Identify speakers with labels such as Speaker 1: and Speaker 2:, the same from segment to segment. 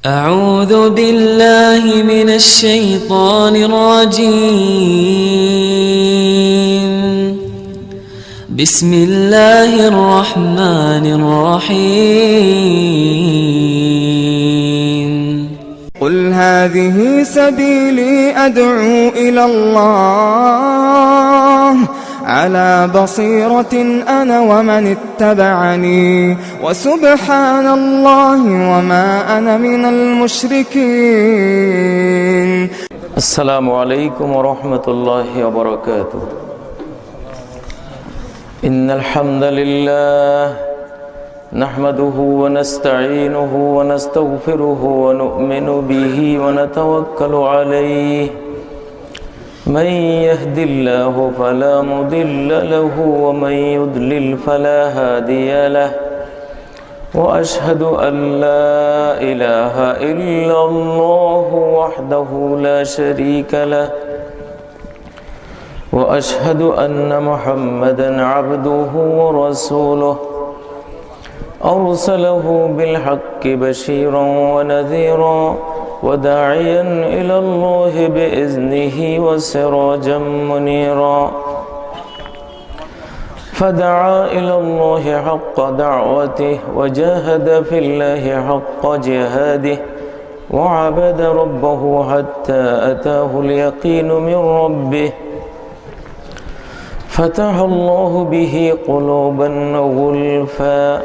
Speaker 1: أعوذ بالله من الشيطان الرجيم. بسم الله الرحمن الرحيم.
Speaker 2: قل هذه سبيلي أدعو إلى الله على بصيرة أنا ومن اتبعني وسبحان الله وما أنا من المشركين.
Speaker 3: السلام عليكم ورحمة الله وبركاته. إن الحمد لله نحمده ونستعينه ونستغفره ونؤمن به ونتوكل عليه. من يهد الله فلا مضل له ومن يضلل فلا هادي له. وأشهد أن لا إله إلا الله وحده لا شريك له. وأشهد أن محمدا عبده ورسوله أرسله بالحق بشيرا ونذيرا وداعيا إلى الله بإذنه وسراجا منيرا. فدعا إلى الله حق دعوته وجاهد في الله حق جهاده وعبد ربه حتى أتاه اليقين من ربه. فتح الله به قلوبا غلفا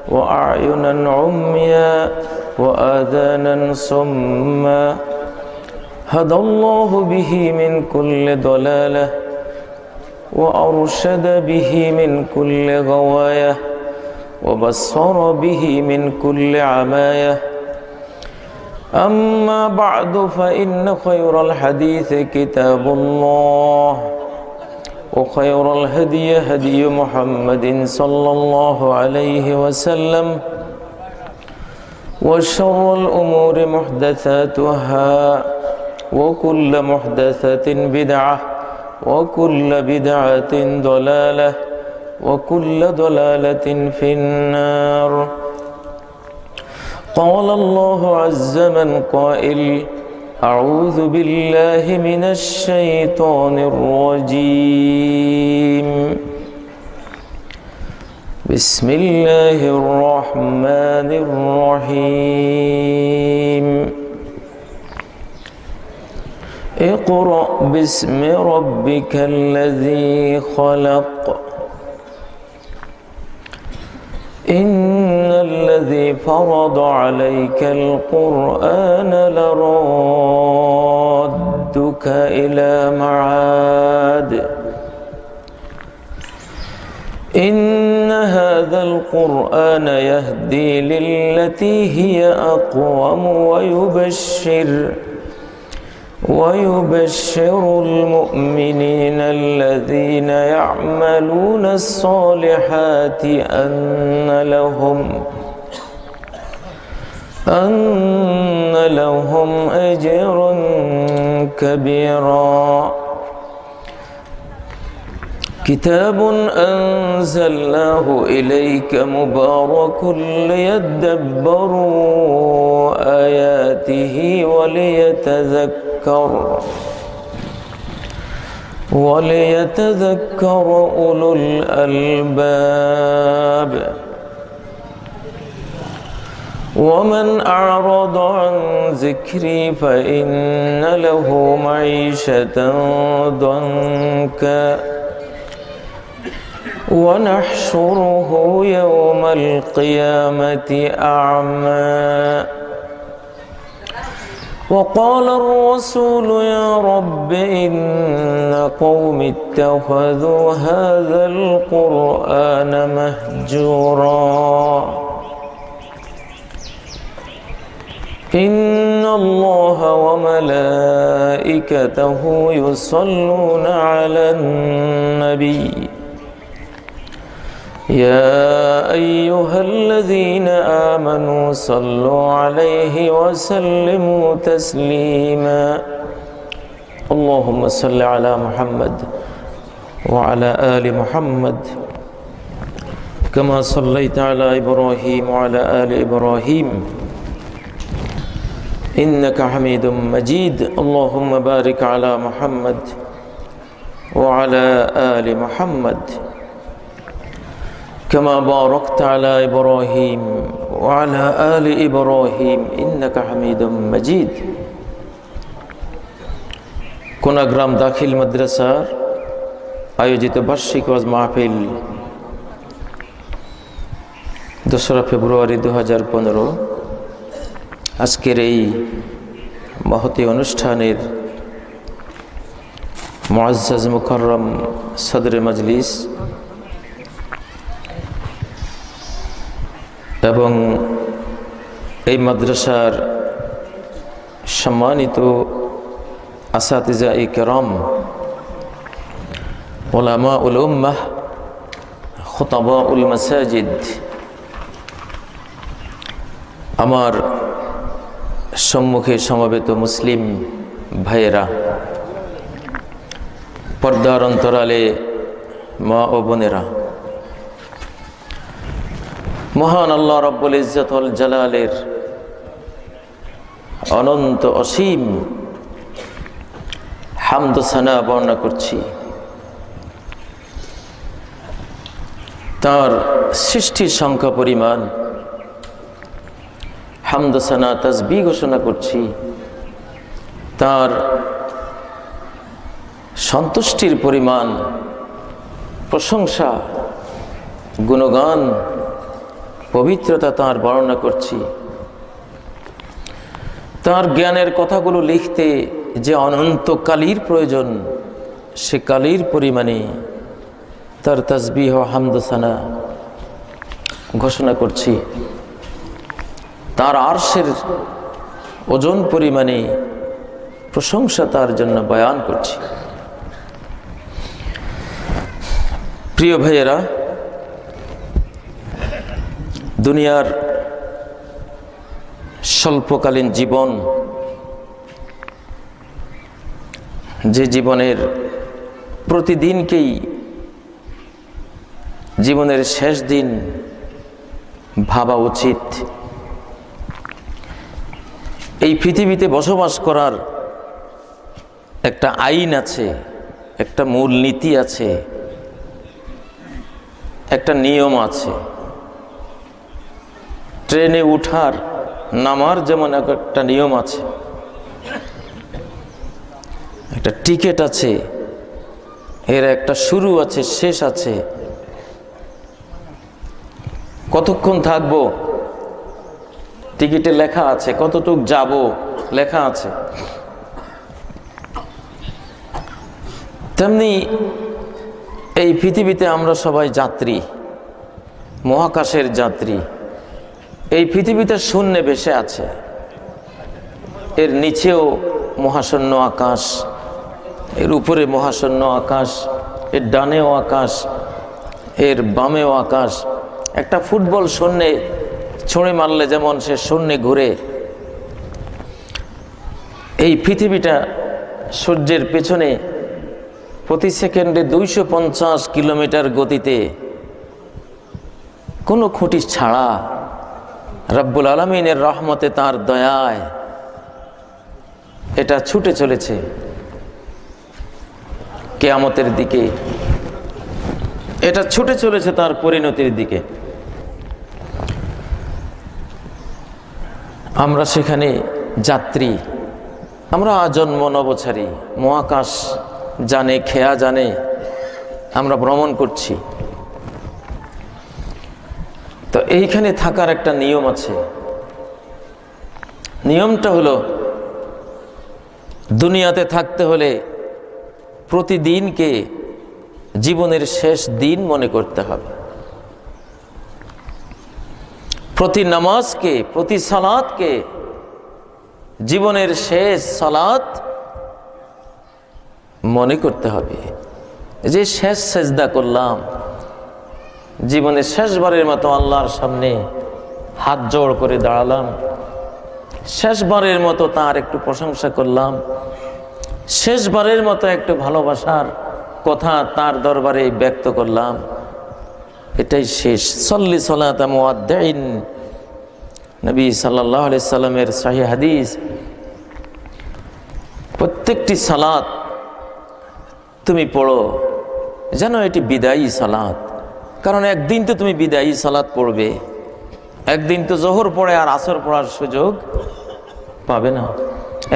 Speaker 3: وأعينا عميا وآذانا صما. هدى الله به من كل ضلالة وأرشد به من كل غواية وبصر به من كل عماية. أما بعد فإن خير الحديث كتاب الله وخير الهدي هدي محمد صلى الله عليه وسلم وشر الأمور محدثاتها وكل محدثة بدعة وكل بدعة ضلالة وكل ضلالة في النار. قال الله عز من قائل: أعوذ بالله من الشيطان الرجيم. بسم الله الرحمن الرحيم. اقرأ باسم ربك الذي خلق. إن الذي فرض عليك القرآن لرادك إلى معاد. إن هذا القرآن يهدي للتي هي أقوم ويبشر المؤمنين الذين يعملون الصالحات أن لهم أجرا كبيرا. كتاب أنزلناه إليك مبارك ليدبروا آياته وليتذكر أولو الألباب. ومن أعرض عن ذكري فإن له معيشة ضنكا ونحشره يوم القيامة أعمى. وقال الرسول: يا رب إن قوم اتخذوا هذا القرآن مهجورا. إن الله وملائكته يصلون على النبي يا أيها الذين آمنوا صلوا عليه وسلموا تسليما. اللهم صل على محمد وعلى آل محمد كما صليت على إبراهيم وعلى آل إبراهيم إنك حميد مجيد اللهم بارك على محمد وعلى آل محمد كما باركت على إبراهيم وعلى آل إبراهيم إنك حميد مجيد কোনাগ্রাম দাখিল মাদ্রাসার আয়োজিত বার্ষিক ওয়াজ মাহফিল 2রা ফেব্রুয়ারি 2015 আজকের এই মহতী অনুষ্ঠানের মুআজ্জাজ মুকাররম সদরে মজলিস এবং এই মাদ্রাসার সম্মানিত আসাতিজা-ই কেরাম, উলামাউল উম্মাহ, খুতাবাউল মাসাজিদ, আমার সম্মুখে সমবেত মুসলিম ভাইয়েরা, পর্দার অন্তরালে মা ও বোনেরা, মহান আল্লাহ রব্বুল ইজ্জত ওয়াল জালালের অনন্ত অসীম হামদ সানা বর্ণনা করছি। তার সৃষ্টির সংখ্যা পরিমাণ হামদ সানা তাসবিহ ঘোষণা করছি। তার সন্তুষ্টির পরিমাণ প্রশংসা, গুণগান, পবিত্রতা তার বর্ণনা করছি। তার জ্ঞানের কথাগুলো লিখতে যে অনন্ত কালির প্রয়োজন, সে কালির পরিমাণে তার তাসবিহ ও হামদ সানা ঘোষণা করছি। তার আরশের ওজন পরিমাণে প্রশংসা তার জন্য বয়ান করছি। প্রিয় ভাইয়েরা, দুনিয়ার স্বল্পকালীন জীবন, যে জীবনের প্রতিদিনকেই জীবনের শেষ দিন ভাবা উচিত। এই পৃথিবীতে বসবাস করার একটা আইন আছে, একটা মূল নীতি আছে, একটা নিয়ম আছে। ট্রেনে উঠার নামার যেমন একটা নিয়ম আছে, একটা টিকিট আছে, এর একটা শুরু আছে, শেষ আছে। কতক্ষণ থাকবো টিকিটে লেখা আছে, কতটুক যাব লেখা আছে। তেমনি এই পৃথিবীতে আমরা সবাই যাত্রী, মহাকাশের যাত্রী। এই পৃথিবীতে শূন্যে ভেসে আছে, এর নিচেও মহাশূন্য আকাশ, এর উপরে মহাশূন্য আকাশ, এর ডানেও আকাশ, এর বামেও আকাশ। একটা ফুটবল শূন্যে ছুঁড়ে মারলে যেমন সে শূন্যে ঘুরে, এই পৃথিবীটা সূর্যের পেছনে প্রতি সেকেন্ডে 250 কিলোমিটার গতিতে কোনো খুঁটি ছাড়া রব্বুল আলামিনের রহমতে, তার দয়ায় এটা ছুটে চলেছে কিয়ামতের দিকে। এটা ছুটে চলেছে তার পরিণতির দিকে। আমরা সেখানে যাত্রী, আমরা আজন্ম নবছারী। মহাকাশ জানে, খেয়া জানে, আমরা ভ্রমণ করছি। তো এইখানে থাকার একটা নিয়ম আছে। নিয়মটা হলো, দুনিয়াতে থাকতে হলে প্রতিদিনকে জীবনের শেষ দিন মনে করতে হবে। প্রতি নামাজকে, প্রতি সালাতকে জীবনের শেষ সালাত মনে করতে হবে। যে শেষ সেজদা করলাম, জীবনের শেষবারের মতো আল্লাহর সামনে হাত জোড় করে দাঁড়ালাম, শেষবারের মতো তার একটু প্রশংসা করলাম, শেষবারের মতো একটু ভালোবাসার কথা তার দরবারে ব্যক্ত করলাম, এটাই শেষ। সল্লি সালাতা মুআদ্দিন, নবী সাল্লাল্লাহু আলাইহি সাল্লামের সহিহ হাদিস, প্রত্যেকটি সালাত তুমি পড়ো যেন এটি বিদায়ী সালাত। কারণ একদিন তো তুমি বিদায়ী সালাত পড়বে, একদিন তো জোহর পড়ে আর আসর পড়ার সুযোগ পাবে না,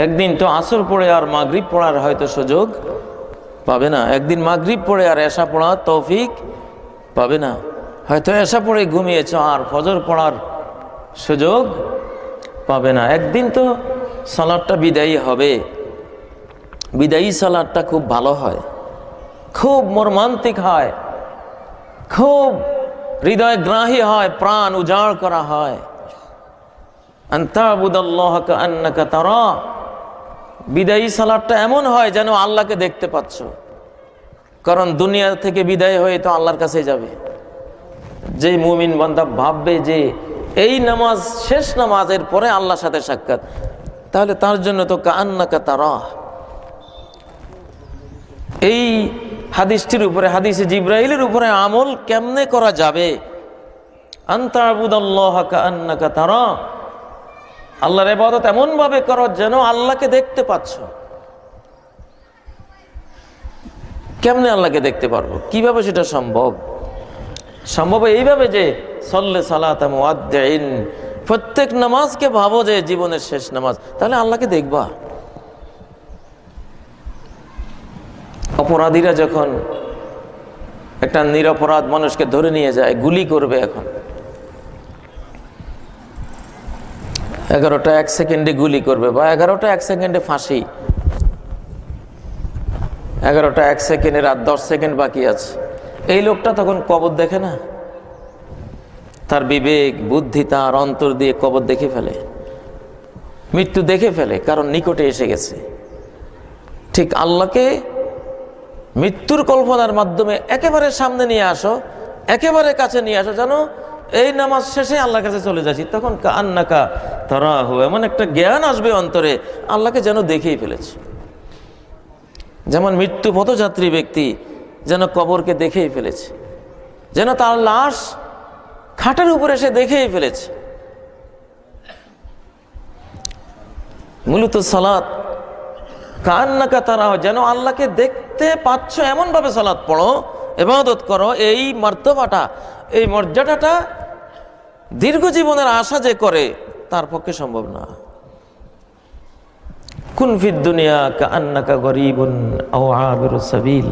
Speaker 3: একদিন তো আসর পড়ে আর মাগরিব পড়ার হয়তো সুযোগ পাবে না, একদিন মাগরিব পড়ে আর এশা পড়ার তৌফিক পাবে না, হয়তো এশা পড়ে ঘুমিয়েছ আর ফজর পড়ার সুযোগ পাবে না। একদিন তো সালাতটা বিদায়ী হবে। বিদায়ী সালাতটা খুব ভালো হয়, খুব মর্মান্তিক হয়, খুব হৃদয়গ্রাহী হয়, প্রাণ উজাড় করা হয়। আনতাবুদাল্লাহ কাআন্নাকা তারা, বিদায়ী সালাতটা এমন হয় যেন আল্লাহকে দেখতে পাচ্ছ। কারণ দুনিয়া থেকে বিদায় হয়ে তো আল্লাহর কাছে যাবে। যে মুমিন বান্দা ভাববে যে এই নামাজ শেষ, নামাজের পরে আল্লাহর সাথে সাক্ষাৎ, তাহলে তার জন্য তো কাআন্নাকা তারা। এই হাদিসটির উপরে, হাদিসে জিব্রাইলের উপরে আমল কেমনে করা যাবে? আনতাবুদাল্লাহ কাআন্নাকা তারা, আল্লাহর ইবাদত এমন ভাবে করো যেন আল্লাহকে দেখতে পাচ্ছ। কেমনে আল্লাহকে দেখতে পারবো? কিভাবে সেটা সম্ভব? সম্ভব এইভাবে যে সল্লে সালাত মুআদ্দিন, প্রত্যেক নামাজকে ভাবো যে জীবনের শেষ নামাজ, তাহলে আল্লাহকে দেখবা। অপরাধীরা যখন একটা নিরপরাধ মানুষকে ধরে নিয়ে যায়, গুলি করবে, এখন 11টা 1 সেকেন্ডে গুলি করবে, বা 11টা 1 সেকেন্ডে ফাঁসি, 11টা 1 সেকেন্ডের আর 10 সেকেন্ড বাকি আছে। এই লোকটা তখন কবর দেখে না, তার বিবেক বুদ্ধি তার অন্তর দিয়ে কবর দেখে ফেলে, মৃত্যু দেখে ফেলে, কারণ নিকটে এসে গেছে। ঠিক আল্লাহকে মৃত্যুর কল্পনার মাধ্যমে একেবারে সামনে নিয়ে আসো, একেবারে কাছে নিয়ে আসো, যেন এই নামাজ শেষে আল্লাহর কাছে চলে যাচ্ছি। তখন কাআন্নাকা তারাহু, এমন একটা জ্ঞান আসবে অন্তরে, আল্লাহকে যেন দেখেই ফেলেছে। যেমন মৃত্যু পথযাত্রী ব্যক্তি যেন কবরকে দেখেই ফেলেছে, যেন তার লাশ খাটের উপরে সে দেখেই ফেলেছে। মূলত সালাত কাআন্নাকা তারাহু, যেন আল্লাহকে দেখতে পাচ্ছ এমন ভাবে সালাত পড়ো, ইবাদত করো। এই মর্তবাটা, এই মর্যাদাটা দীর্ঘ জীবনের আশা যে করে তার পক্ষে সম্ভব না। কুন ফিদ দুনিয়া কাআন্নাকা গরীবুন আও আবিরুস সাবিল,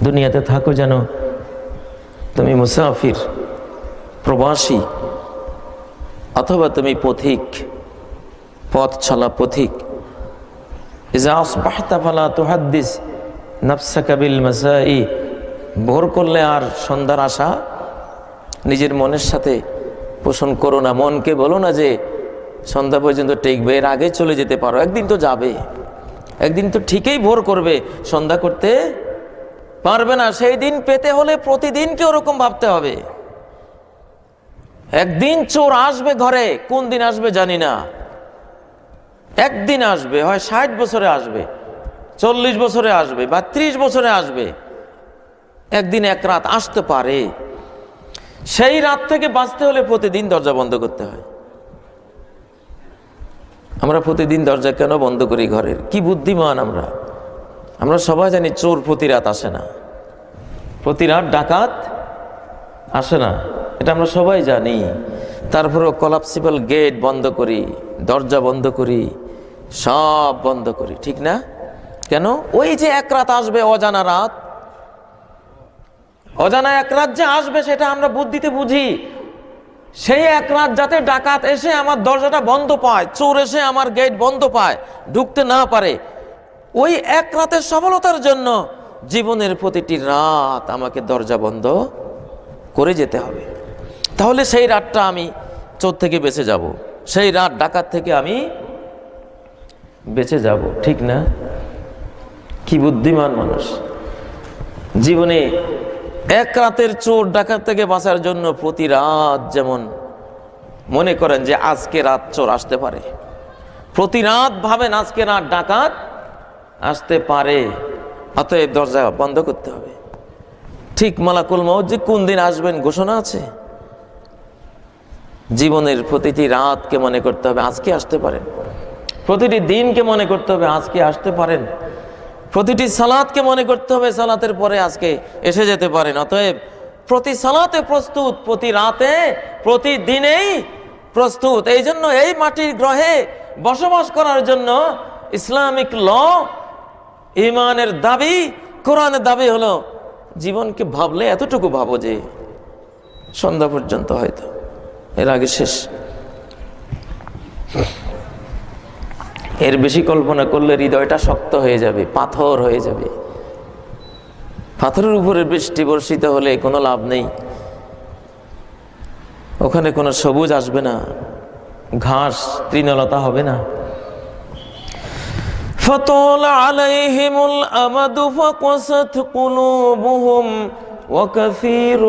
Speaker 3: দুনিয়াতে থাকো যেন তুমি মুসাফির, প্রবাসী, অথবা তুমি পথিক, পথ চলা পথিক। ইজা আসবাহতা ফালা তুহাদ্দিস নাফসাকা বিল মাসাই, ভোর করলে আর সন্ধ্যার আশা নিজের মনের সাথে পোষণ করো না। মনকে বলো না যে সন্ধ্যা পর্যন্ত টেকবে, এর আগে চলে যেতে পারো, একদিন তো যাবে, একদিন তো ঠিকই ভোর করবে, সন্ধ্যা করতে পারবে না। সেই দিন পেতে হলে প্রতিদিনকে ওরকম ভাবতে হবে। একদিন চোর আসবে ঘরে, কোন দিন আসবে জানি না, একদিন আসবে, হয় 60 বছরে আসবে, 40 বছরে আসবে, বা 30 বছরে আসবে, একদিন এক রাত আসতে পারে। সেই রাত থেকে বাঁচতে হলে প্রতিদিন দরজা বন্ধ করতে হয়। আমরা প্রতিদিন দরজা কেন বন্ধ করি ঘরের? কি বুদ্ধিমান আমরা! আমরা সবাই জানি চোর প্রতি রাত আসে না, প্রতি রাত ডাকাত আসে না, এটা আমরা সবাই জানি। তারপরেও কলাপসিবল গেট বন্ধ করি, দরজা বন্ধ করি, সব বন্ধ করি, ঠিক না? কেন? ওই যে এক রাত আসবে, অজানা রাত, অজানা এক রাত যে আসবে, সেটা আমরা বুদ্ধিতে বুঝি। সেই এক রাত যাতে ডাকাত এসে আমার দরজাটা বন্ধ পায়, চোর এসে আমার গেট বন্ধ পায়, ঢুকতে না পারে, ওই এক রাতের সফলতার জন্য জীবনের প্রতিটি রাত আমাকে দরজা বন্ধ করে যেতে হবে। তাহলে সেই রাতটা আমি চোর থেকে বেঁচে যাব, সেই রাত ডাকাত থেকে আমি বেঁচে যাব, ঠিক না? কি বুদ্ধিমান মানুষ! জীবনে এক রাতের চোর ডাকাত থেকে বাঁচার জন্য প্রতি রাত যেমন মনে করেন যে আজকে রাত চোর আসতে পারে, প্রতি রাত ভাবেন আজকে রাত ডাকাত আসতে পারে, অতএব দরজা বন্ধ করতে হবে। ঠিক মালাকুল মউত যে কোন দিন আসবেন ঘোষণা আছে। জীবনের প্রতিটি রাতকে মনে করতে হবে আজকে আসতে পারেন, প্রতিটি দিনকে মনে করতে হবে আজকে আসতে পারেন, প্রতিটি সালাতকে মনে করতে হবে সালাতের পরে আজকে এসে যেতে পারেন। অতএব প্রতি সালাতে প্রস্তুত, প্রতি রাতে, প্রতিদিনেই প্রস্তুত। এই জন্য এই মাটির গ্রহে বসবাস করার জন্য ইসলামিক ল, ইমানের দাবি, কোরআনের দাবি হলো জীবনকে ভাবলে এতটুকু ভাবো যে সন্ধ্যা পর্যন্ত, হয়তো এর আগে শেষ। এর বেশি কল্পনা করলে হৃদয়টা শক্ত হয়ে যাবে, পাথর হয়ে যাবে। পাথরের উপরে বৃষ্টি বর্ষিত হলে কোনো লাভ নেই, ওখানে কোনো সবুজ আসবে না, ঘাস তৃণলতা হবে না। فطال عليهم الأمد فقست قلوبهم وكثير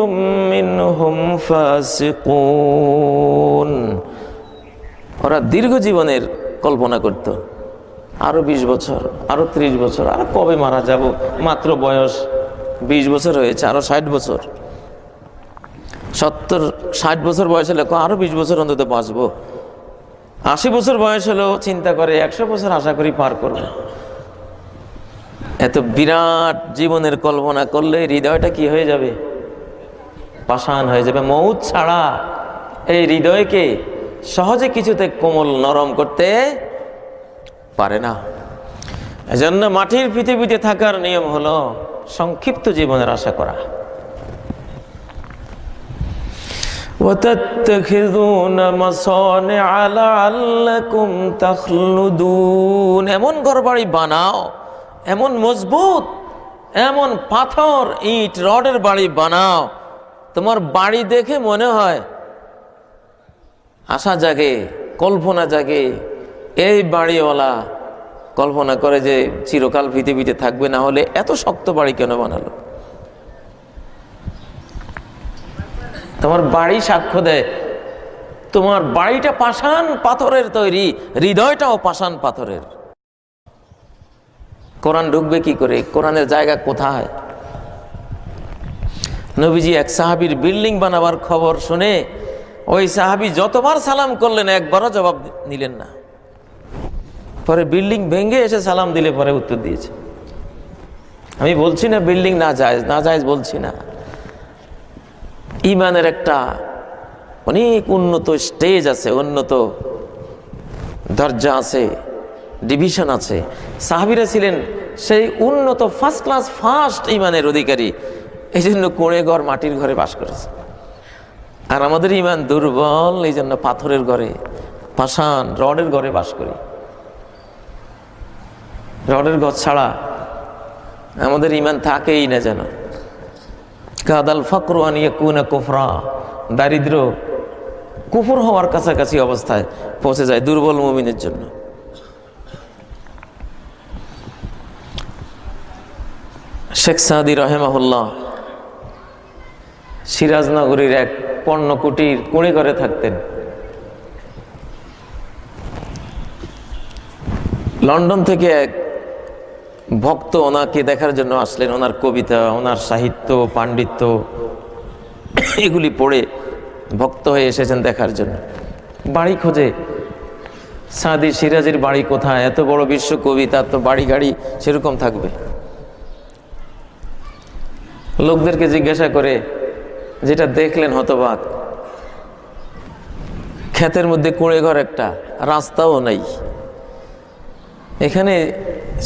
Speaker 3: منهم فاسقون। ওরা দীর্ঘ জীবনের কল্পনা করত, আরো 20 বছর, আরো 30 বছর, আর কবে মারা যাব, মাত্র বয়স 20 বছর হয়েছে, আরো 60 বছর, 70-60 বছর বয়স হলে আরো 20 বছর অন্তত বাঁচবো। 80 বছর বয়স হলেও চিন্তা করে 100 বছর আশা করি পার করবে। এত বিরাট জীবনের কল্পনা করলে হৃদয়টা কি হয়ে যাবে? পাষাণ হয়ে যাবে। মউত ছাড়া এই হৃদয়কে সহজে কিছুতে কোমল নরম করতে পারে না। এজন্য মাটির পৃথিবীতে থাকার নিয়ম হলো সংক্ষিপ্ত জীবনের আশা করা। وَتَتَّخِذُونَ مَصَانِعَ لَعَلَّكُمْ تَخْلُدُونَ। এমন ঘরবাড়ি বানাও, এমন মজবুত, এমন পাথর ইট রডের বাড়ি বানাও, তোমার বাড়ি দেখে মনে হয়, আশা জাগে, কল্পনা জাগে। এই বাড়িওয়ালা কল্পনা করে যে চিরকাল পৃথিবীতে থাকবে, না হলে এত শক্ত বাড়ি কেন বানালো? তোমার বাড়ি সাক্ষ্য দেয়, তোমার বাড়িটা পাষাণ পাথরের তৈরি, হৃদয়টাও পাষাণ পাথরের। কোরআন ঢুকবে কি করে? কোরআনের জায়গা কোথায়? নবীজি এক সাহাবীর বিল্ডিং বানাবার খবর শুনে ওই সাহাবী যতবার সালাম করলেন একবারও জবাব নিলেন না। পরে বিল্ডিং ভেঙে এসে সালাম দিলে পরে উত্তর দিয়েছে। আমি বলছি না বিল্ডিং না জায়েজ বলছি না। ইমানের একটা অনেক উন্নত স্টেজ আছে, উন্নত দরজা আছে, ডিভিশন আছে। সাহাবীরা ছিলেন সেই উন্নত ফার্স্ট ক্লাস ফার্স্ট ইমানের অধিকারী, এই জন্য কোড়ে ঘর, মাটির ঘরে বাস করেছে। আর আমাদের ইমান দুর্বল, এই জন্য পাথরের ঘরে, পাষাণ রডের ঘরে বাস করি। রডের ঘর ছাড়া আমাদের ইমান থাকেই না যেন। কাদাল ফাকরু আন ইয়াকুনা কুফরা, দারিদ্র কুফর হওয়ার কাছাকাছি অবস্থায় পৌঁছে যায় দুর্বল মুমিনের জন্য। শেখ সাদি রহেমাহুল্লাহ সিরাজনগরীর এক পণ্যকুটির কুঁড়ে ঘরে থাকতেন। লন্ডন থেকে এক ভক্ত ওনাকে দেখার জন্য আসলেন। ওনার কবিতা, ওনার সাহিত্য, পাণ্ডিত্য এগুলি পড়ে ভক্ত হয়ে এসেছেন দেখার জন্য। বাড়ি খোঁজে, সাদি সিরাজের বাড়ি কোথায়? এত বড় বিশ্ব কবি, তার তো বাড়ি গাড়ি সেরকম থাকবে। লোকদেরকে জিজ্ঞাসা করে, যেটা দেখলেন হতবাক, ক্ষেতের মধ্যে কুঁড়ে ঘর একটা, রাস্তাও নাই। এখানে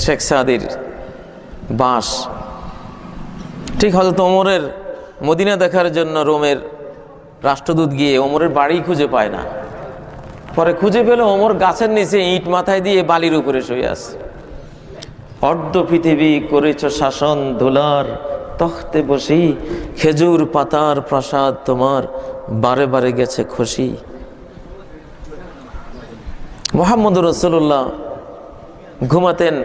Speaker 3: শেখ সাদির বাস। ঠিক হযরত ওমরের মদিনা দেখার জন্য রোমের রাষ্ট্রদূত গিয়ে ওমরের বাড়ি খুঁজে পায় না। পরে খুঁজে পেল ওমর গাছের নিচে ইট মাথায় দিয়ে বালির উপরে শুয়ে আছে। অর্ধ পৃথিবী করেছ শাসন ধুলার তখতে বসি, খেজুর পাতার প্রাসাদ তোমার বারে বারে গেছে খুশি। মুহাম্মদুর রাসূলুল্লাহ ঘুমাতেন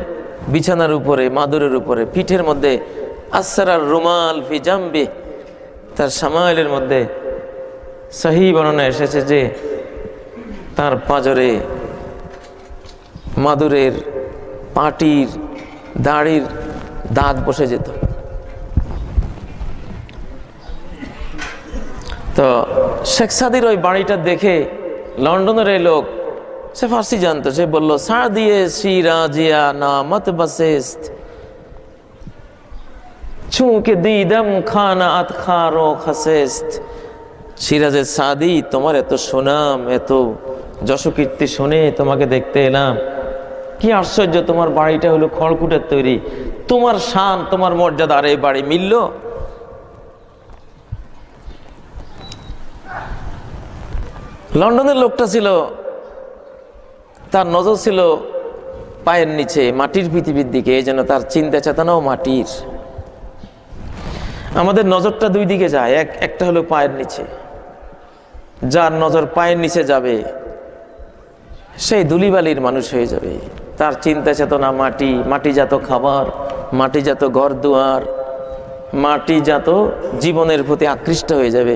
Speaker 3: বিছানার উপরে, মাদুরের উপরে, পিঠের মধ্যে আসরার রুমাল ফি জামবি, তার সামাইলের মধ্যে সহিহ বর্ণনা এসেছে যে তার পাঁজরে মাদুরের পাটির দাড়ির দাগ বসে যেত। তো শেখ সাদির ওই বাড়িটা দেখে লন্ডনের এই লোক সে ফার্সি জানতো, সে বলল সাদিয়ে সিরাজিয়া নামত বাসেস্ত চুকে দিদম খানা আত খারো খাসেস্ত। সিরাজে সাদি, তোমার এত সুনাম, এত যশকীর্তি শুনে তোমাকে দেখতে এলাম। কি আশ্চর্য, তোমার বাড়িটা হলো খড়কুটের তৈরি, তোমার শান, তোমার মর্যাদা আর এই বাড়ি মিলল? লন্ডনের লোকটা ছিল, তার নজর ছিল পায়ের নিচে মাটির পৃথিবীর দিকে, এই জন্য তার চিন্তা চেতনাও মাটির। আমাদের নজরটা দুই দিকে যায়, একটা হলো পায়ের নিচে। যার নজর পায়ের নিচে যাবে সেই ধুলিবালির মানুষ হয়ে যাবে। তার চিন্তা চেতনা মাটি, মাটিজাত খাবার, মাটিজাত ঘর দুয়ার, মাটিজাত জীবনের প্রতি আকৃষ্ট হয়ে যাবে।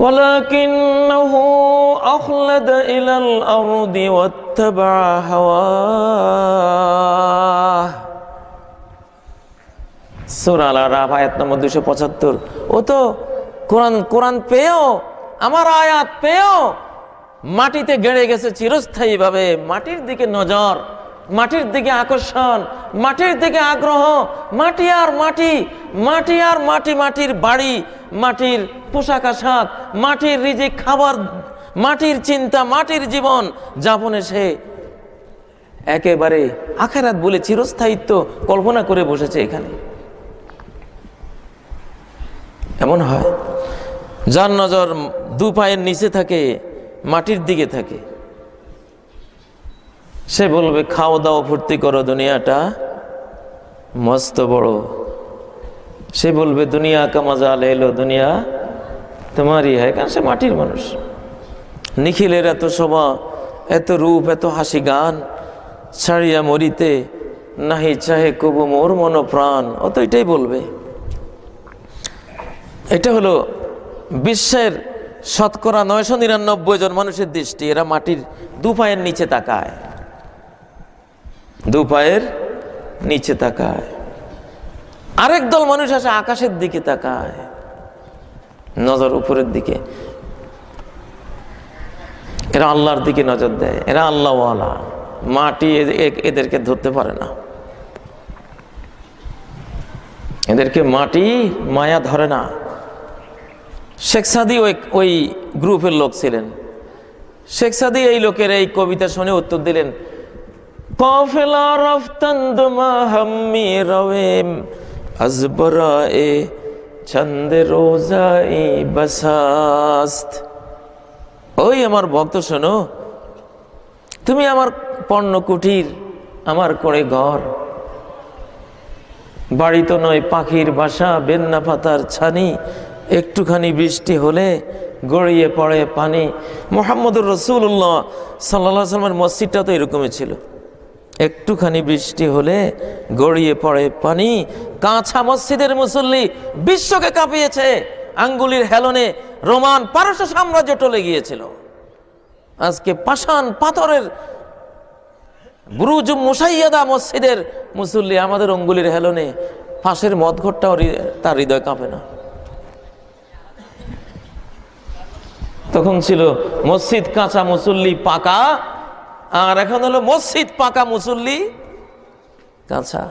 Speaker 3: ولكنه أخلد إلى الأرض واتبع هواه। সূরা আল-আরাফ আয়াত নম্বর 275। ও তো কোরআন পেয়েও, আমার আয়াত পেয়েও মাটিতে গেড়ে গেছে চিরস্থায়ী ভাবে। মাটির দিকে নজর, মাটির দিকে আকর্ষণ, মাটির দিকে আগ্রহ, মাটি আর মাটি, মাটি আর মাটি, মাটির বাড়ি, মাটির পোশাক আশাক, মাটির রিজিক খাবার, মাটির চিন্তা, মাটির জীবন যাপনে সে একেবারে আখিরাত বলে চিরস্থায়িত্ব কল্পনা করে বসেছে এখানে। এমন হয় যার নজর দু পায়ের নিচে থাকে, মাটির দিকে থাকে, সে বলবে খাও দাও ফুর্তি করো, দুনিয়াটা মস্ত বড়। সে বলবে দুনিয়া কা মজা লেলো, দুনিয়া তোমারই হয়, কারণ সে মাটির মানুষ। নিখিলের এত শোভা, এত রূপ, এত হাসি গান, ছাড়িয়া মরিতে নাহি চাহে কবু মোর মন প্রাণ, ও তো এটাই বলবে। এটা হলো বিশ্বের শতকরা 999 জন মানুষের দৃষ্টি। এরা মাটির দু পায়ের নিচে তাকায়, দু পায়ের নিচে তাকায়। আরেক দল মানুষ আসে আকাশের দিকে তাকায়, নজর উপরের দিকে। এরা আল্লাহর দিকে নজর দেয়, এরা আল্লাহওয়ালা। মাটি এদেরকে ধরতে পারে না, এদেরকে মাটি মায়া ধরে না। শেখ সাদি ওই গ্রুপের লোক ছিলেন। শেখ সাদি এই লোকের এই কবিতা শুনে উত্তর দিলেন, কাফেলা রফতান্দ মাহাম্মি রওয়েম আজবরায়ে চন্দে রোজাই বসাস্ত। ওই আমার ভক্ত শোনো, তুমি আমার পণ্য কুটির, আমার করে ঘর, বাড়ি তো নয় পাখির বাসা, বেন্না পাতার ছানি, একটুখানি বৃষ্টি হলে গড়িয়ে পড়ে পানি। মুহাম্মদুর রাসূলুল্লাহ সাল্লাল্লাহু আলাইহি ওয়াসাল্লামের মসজিদটা তো এরকমই ছিল, একটুখানি বৃষ্টি হলে গড়িয়ে পড়ে পানি। কাঁচা মসজিদের মুসল্লি বিশ্বকে কাঁপিয়েছে, আঙ্গুলির হেলনে রোমান পারস্য সাম্রাজ্য টলে গিয়েছিল। আজকে পাষাণ পাথরের বুরুজ মুসাইয়াদা মসজিদের মুসল্লি আমাদের আঙ্গুলির হেলনে, পাশের মদঘরটাও তার হৃদয় কাঁপে না। তখন ছিল মসজিদ কাঁচা মুসল্লি পাকা, আর এখন হলো মসজিদ পাকা মুসল্লি কাঁচা।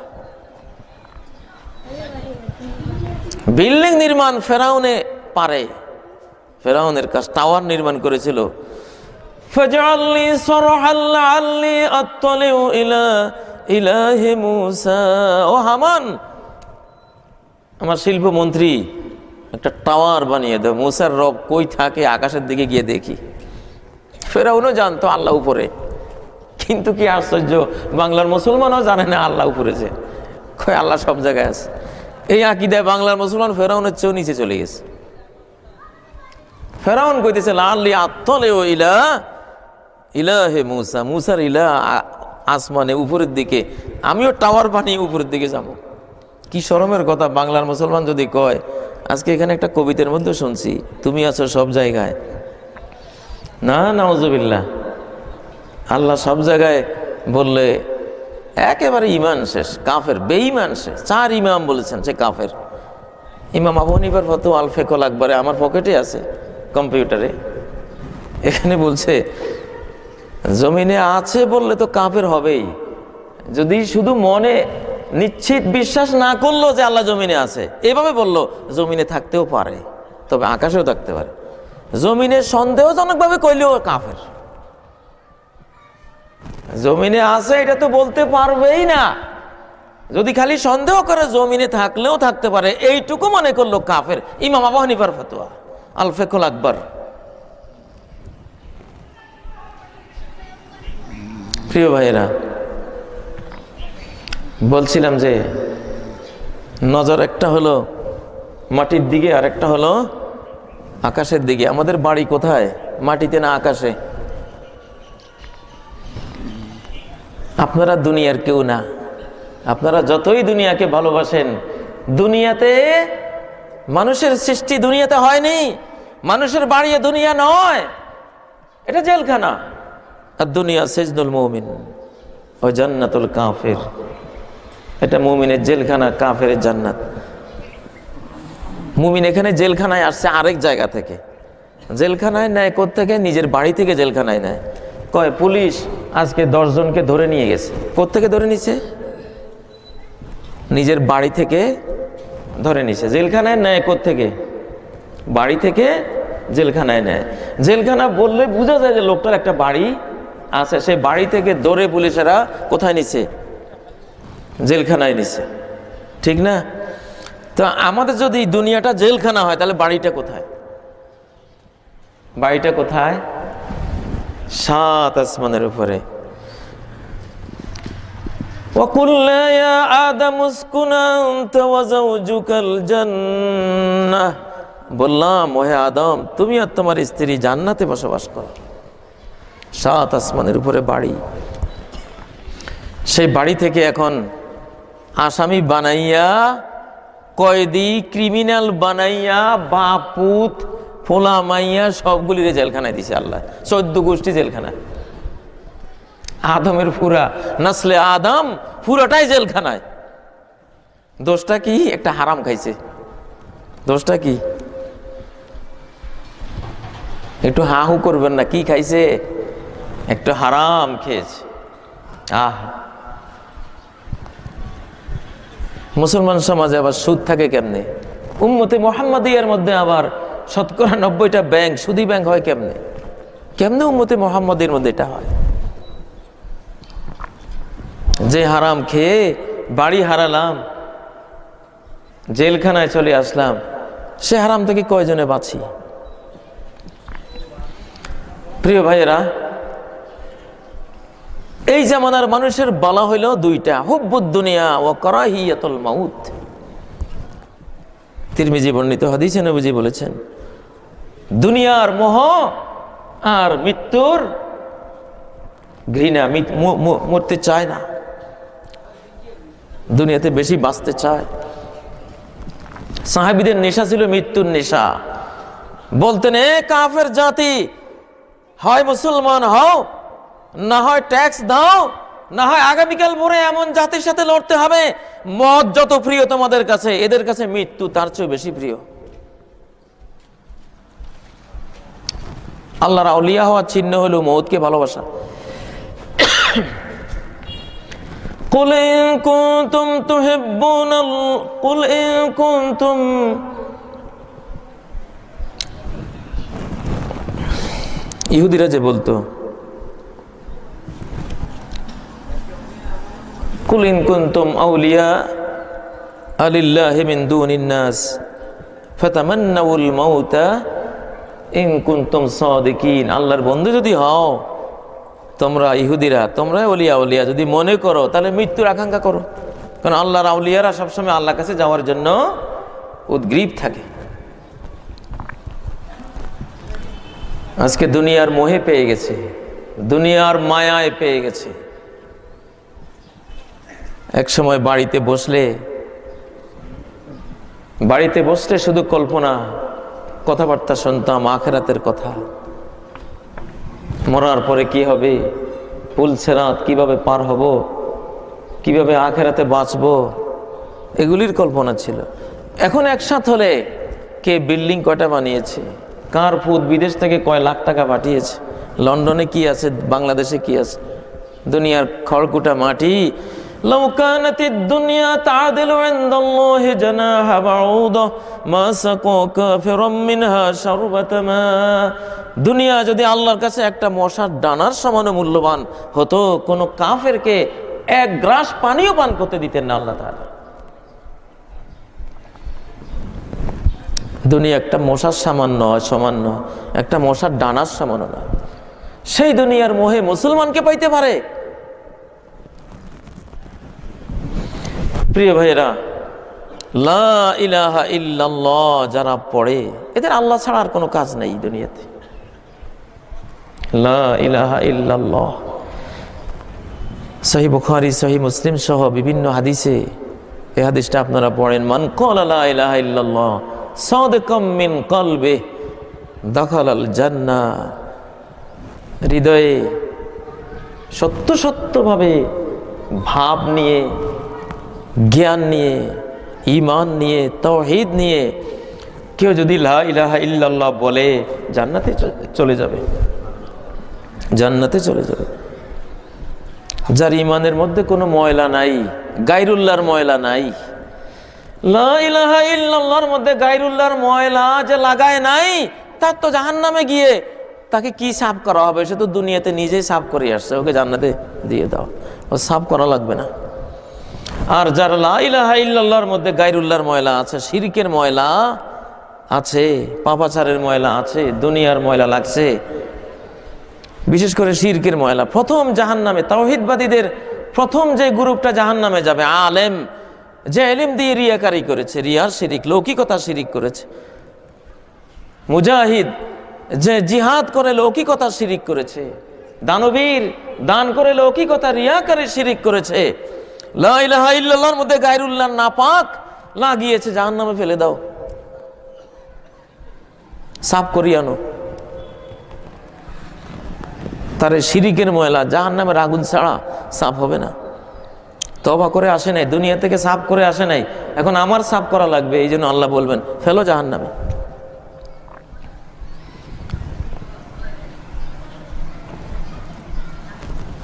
Speaker 3: বিল্ডিং নির্মাণ ফেরাউনে পারে, ফেরাউনের কাজ টাওয়ার নির্মাণ করেছিল। ফাজআলনি সরহাল লাআল্লি আত্তালিউ ইলা ইলাহি মূসা। ও হামান, আমার শিল্পমন্ত্রী, একটা টাওয়ার বানিয়ে দাও, মূসার রব কই থাকে আকাশের দিকে গিয়ে দেখি। ফেরাউনও জানতো আল্লাহ উপরে, কিন্তু কি আশ্চর্য, বাংলার মুসলমানও জানে না আল্লাহ উপরে যে, কই আল্লাহ সব জায়গায় আছে। এই আকীদায় বাংলার মুসলমান ফেরাউনের চেয়েও নিচে চলে গেছে। ফেরাউন কইতেছে লাআল্লি আত্তালিউ ইলা ইলাহি মূসা, মূসার ইলা আসমানে উপরের দিকে, আমিও টাওয়ার বানিয়ে উপরের দিকে যাব। কি শরমের কথা, বাংলার মুসলমান যদি কয়। আজকে এখানে একটা কবিতার মধ্যে শুনছি, তুমি আছো সব জায়গায়। না, নাউজুবিল্লাহ, আল্লাহ সব জায়গায় বললে একেবারে ইমান শেষ, কাফের, বেঈমান শেষ। 4 ইমাম বলেছেন সে কাফের। ইমাম আবু হানিফার ফতোয়া আল ফিকহুল আকবরে আমার পকেটে আছে, কম্পিউটারে। এখানে বলছে জমিনে আছে বললে তো কাফের হবেই। যদি শুধু মনে নিশ্চিত বিশ্বাস না করলো যে আল্লাহ জমিনে আছে, এভাবে বললো জমিনে থাকতেও পারে, তবে আকাশেও থাকতে পারে, জমিনে সন্দেহজনকভাবে কইলেও কাফের। জমিনে আছে এটা তো বলতে পারবেই না। যদি খালি সন্দেহ করে জমিনে থাকলেও থাকতে পারে এইটুকু মনে করলো কাফের। ইমাম আবু হানিফার ফতোয়া, আল ফিকহুল আকবার। প্রিয় ভাইয়েরা, বলছিলাম যে নজর একটা হলো মাটির দিকে আর একটা হলো আকাশের দিকে। আমাদের বাড়ি কোথায়? মাটিতে না আকাশে? আপনারা দুনিয়ার কেউ না। আপনারা যতই দুনিয়াকে ভালোবাসেন, দুনিয়াতে মানুষের সৃষ্টি দুনিয়াতে হয়নি। মানুষের বাড়ি দুনিয়া নয়, এটা জেলখানা। আর দুনিয়া সিজনুল মুমিন ও জান্নাতুল কাফির। এটা মুমিনের জেলখানা, কাফের জান্নাত। মুমিন এখানে জেলখানায় আসছে আরেক জায়গা থেকে। জেলখানায় নেয় কোত্থেকে? নিজের বাড়ি থেকে জেলখানায় নেয়। কয় পুলিশ আজকে 10 জনকে ধরে নিয়ে গেছে। কোত্থেকে ধরে নিছে? নিজের বাড়ি থেকে ধরে নিছে। জেলখানায় নেয় কোত্থেকে? বাড়ি থেকে জেলখানায় নেয়। জেলখানা বললে বোঝা যায় যে লোকটার একটা বাড়ি আছে। সেই বাড়ি থেকে ধরে পুলিশেরা কোথায় নিছে? জেলখানায় নিছে, ঠিক না? তো আমাদের যদি দুনিয়াটা জেলখানা হয় তাহলে বাড়িটা কোথায়? বাড়িটা কোথায়? 7 আসমানের উপরে। وَقُلْنَا يَا آدَمُ اسْكُنْ أَنْتَ وَزَوْجُكَ الْجَنَّةَ, বললাম ওহে আদম তুমি আর তোমার স্ত্রী জান্নাতে বসবাস করো। 7 আসমানের উপরে বাড়ি। সেই বাড়ি থেকে এখন আসামি বানাইয়া, কয়েদি, ক্রিমিনাল বানাইয়া, বাপুত, ফোলা মাইয়া সবগুলিরে জেলখানায় দিছে আল্লাহ। 14 গোষ্ঠী জেলখানায়। আদমের পুরা নসলে আদম পুরাটাই জেলখানায়। দোষটা কি? একটা হারাম খাইছে। দোষটা কি? একটু হাহু করবেন না, কি খাইছে? একটু হারাম খেয়েছে। মুসলমান সমাজে আবার সুদ থাকে কেমনে? উম্মতে মুহাম্মাদিয়ার মধ্যে আবার 90% ব্যাংক সুদী ব্যাংক হয় কেমনে? কেমনে উম্মতে মুহাম্মাদের মধ্যে এটা হয়? যে হারাম খেয়ে বাড়ি হারালাম, জেলখানায় চলে আসলাম, সে হারাম থেকে কয়জনে বাঁচি? প্রিয় ভাইয়েরা, এই জামানার মানুষের বলা হইল দুইটা, হুব্বুদ দুনিয়া ওয়া কারাহিয়াতুল মাউত। তিরমিজি বর্ণিত হাদিসে নবীজি বলেছেন, দুনিয়ার মোহ আর মৃত্যুর ঘৃণা। মরতে চায় না, দুনিয়াতে বেশি বাঁচতে চায়। সাহাবীদের নেশা ছিল মৃত্যুর নেশা। বলতেন, এ কাফের জাতি, হয় মুসলমান হও, না হয় ট্যাক্স দাও, না হয় আগামীকাল ভোরে এমন জাতির সাথে লড়তে হবে। মদ যত প্রিয় তোমাদের কাছে, এদের কাছে মৃত্যু তার চেয়ে বেশি প্রিয়। আল্লাহর আউলিয়া হওয়ার চিহ্ন হলো মৌতকে ভালোবাসা। قل إن كنتم تحبون قل إن كنتم ইহুদিরা যে বলতো, কুল ইন কুনতুম আউলিয়া আলিল্লাহি মিন দুনিন নাস ফাতামান্নাউল মাউতা ইন কুনতুম সাদিকিন। আল্লাহর বন্ধু যদি হও তোমরা, ইহুদিরা, তোমরা ওলিয়া ওলিয়া যদি মনে করো তাহলে মৃত্যুর আকাঙ্ক্ষা করো। কারণ আল্লাহর আউলিয়ারা সবসময় আল্লাহর কাছে যাওয়ার জন্য উদ্গ্রীব থাকে। আজকে দুনিয়ার মোহে পেয়ে গেছে, দুনিয়ার মায়ায় পেয়ে গেছে। এক সময় বাড়িতে বসলে শুধু কল্পনা, কথাবার্তা শুনতাম আখিরাতের কথা। মরার পরে কি হবে, পুল সিরাত কিভাবে পার হব, কিভাবে আখিরাতে বাঁচবো, এগুলির কল্পনা ছিল। এখন একসাথ হলে কে বিল্ডিং কয়টা বানিয়েছে, কার ফুদ বিদেশ থেকে কয় লাখ টাকা পাঠিয়েছে, লন্ডনে কি আছে, বাংলাদেশে কি আছে? দুনিয়ার খড়কুটা মাটি। লাউ কানাতিদ দুনিয়া তাআদিলু ইনদাল্লাহি জানাহা বাউদা মা সাকা কাফিরুম মিনহা শারবাতা মা। দুনিয়া যদি আল্লাহর কাছে একটা মশার ডানার সমান মূল্যবান হতো, কোনো কাফেরকে এক গ্লাস পানিও পান করতে দিতেন না আল্লাহ তাআলা। দুনিয়া একটা মশার সামান্য সমান্য, একটা মশার ডানার সামান্য না। সেই দুনিয়ার মোহে মুসলমানকে পাইতে পারে। প্রিয় ভাইয়েরা, লা ইলাহা ইল্লাল্লাহ যারা পড়ে, এদের আল্লাহ ছাড়া আর কোনো কাজ নেই দুনিয়াতে। লা ইলাহা ইল্লাল্লাহ। সহিহ বুখারী, সহিহ মুসলিম সহ বিভিন্ন হাদিসে এই হাদিসটা আপনারা পড়েন, মান ক্বালা লা ইলাহা ইল্লাল্লাহ সাদিকাম মিন কলবিহি দাখালাল জান্নাহ। হৃদয়ে সত্য সত্যভাবে ভাব নিয়ে, জ্ঞান নিয়ে, ঈমান নিয়ে, তাওহীদ নিয়ে কেউ যদি লা ইলাহা ইল্লাল্লাহ বলে, জান্নাতে চলে যাবে, জান্নাতে চলে যাবে। যার ঈমানের মধ্যে কোনো ময়লা নাই, গায়রুল্লাহর ময়লা নাই। লা ইলাহা ইল্লাল্লাহর মধ্যে গায়রুল্লাহর ময়লা যে লাগায় নাই, তার তো জাহান্নামে গিয়ে তাকে কি সাফ করা হবে? সে তো দুনিয়াতে নিজেই সাফ করে আসছে, ওকে জান্নাতে দিয়ে দাও, ও সাফ করা লাগবে না। আর যার লা ইলাহা ইল্লাল্লাহর মধ্যে গায়রুল্লাহর ময়লা আছে, শিরকের ময়লা আছে, পাপাচারের ময়লা আছে, দুনিয়ার ময়লা লাগছে, বিশেষ করে শিরকের ময়লা। প্রথম জাহান্নামে তাওহীদবাদীদের প্রথম যে গ্রুপটা জাহান্নামে যাবে, আলেম যে ইলম দিয়ে রিয়াকারি করেছে, রিয়ার শিরিক, লৌকিকতা শিরিক করেছে। মুজাহিদ যে জিহাদ করে লৌকিকতা শিরিক করেছে। দানবীর দান করে লৌকিকতা রিয়াকারি শিরিক করেছে। লা ইলাহা ইল্লাল্লাহর মধ্যে গায়রুল্লাহর নাপাক লাগিয়েছে, জাহান্নামে ফেলে দাও, সাফ করিয়ে আনো। তার শিরিকের ময়লা জাহান্নামের আগুন ছাড়া সাফ হবে না। তওবা করে আসে নাই, দুনিয়া থেকে সাফ করে আসে নাই, এখন আমার সাফ করা লাগবে। এই জন্য আল্লাহ বলবেন ফেলো জাহান্নামে।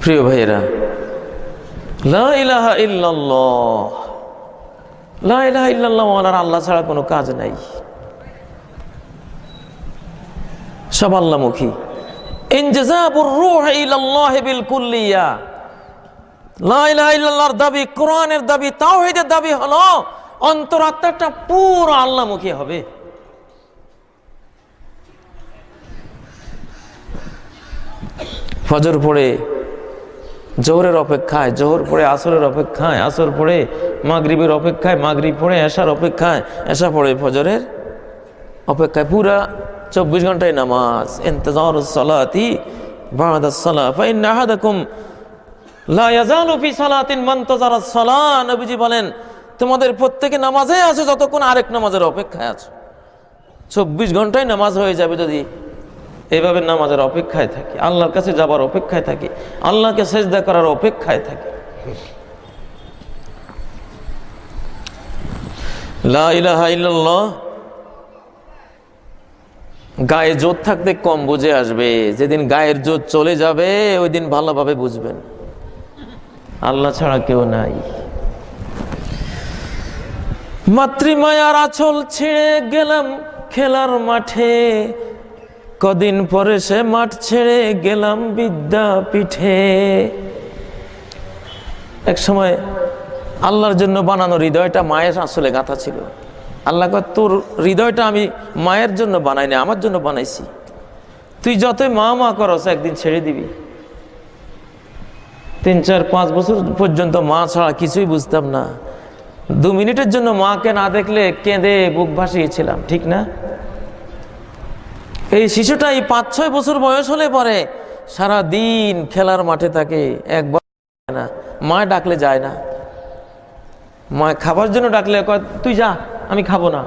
Speaker 3: প্রিয় ভাইয়েরা, লা ইলাহা ইল্লাল্লাহ, লা ইলাহা ইল্লাল্লাহ বলার আল্লাহ ছাড়া কোনো কাজ নাই, সব আল্লাহমুখী। ইনজাযাবুর রূহ ইলাল্লাহ বিল কুল্লিয়া। লা ইলাহা ইল্লাল্লাহর দাবি, কোরআনের দাবি, তাওহীদের দাবি হলো অন্তরাত্মাটা পুরো আল্লাহমুখী হবে। ফজর পড়ে জোহরের অপেক্ষায়, জোহর পড়ে আসরের অপেক্ষায়, আসর পড়ে মাগরিবের অপেক্ষায়, মাগরিব পড়ে এশার অপেক্ষায়, এশা পড়ে ফজরের অপেক্ষায়, পুরা 24 ঘন্টায় নামাজ। ইনতিজারুস সালাতি বা'দাস সালাহ ফাইন্না আহাদাকুম লা ইয়াজালু ফি সালাতিন মানতাজারাস সালাহ। নবীজি বলেন, তোমাদের প্রত্যেকে নামাজে আছে যতক্ষণ আরেক নামাজের অপেক্ষায় আছে। 24 ঘন্টায় নামাজ হয়ে যাবে যদি এভাবে নামাজের অপেক্ষায় থাকি, আল্লাহর কাছে যাবার অপেক্ষায় থাকি, আল্লাহকে সেজদা করার অপেক্ষায় থাকি। লা ইলাহা ইল্লাল্লাহ গায়ে জোর থাকতে কম বুঝে আসবে, যেদিন গায়ের জোর চলে যাবে ওই দিন ভালোভাবে বুঝবেন আল্লাহ ছাড়া কেউ নাই। মাতৃমায়ার আঁচল ছেড়ে গেলাম খেলার মাঠে, কদিন পরে সে মাঠ ছেড়ে গেলাম বিদ্যাপীঠে। এক সময় আল্লাহর জন্য বানানো হৃদয়টা মায়ের আসলে গাঁথা ছিল। আল্লাহ কয়, তোর হৃদয়টা আমি মায়ের জন্য বানাইনি, আমার জন্য বানাইছি। তুই যতই মা মা করস একদিন ছেড়ে দিবি। 3, 4, 5 বছর পর্যন্ত মা ছাড়া কিছুই বুঝতাম না। 2 মিনিটের জন্য মাকে না দেখলে কেঁদে বুক ভাসিয়েছিলাম, ঠিক না? এই শিশুটাই 5-6 বছর বয়স হলে পরে সারা দিন খেলার মাঠে থাকে, একবার না, মা ডাকলে যায় না। মা খাবার জন্য ডাকলে কয়, তুই যা, আমি খাবো না।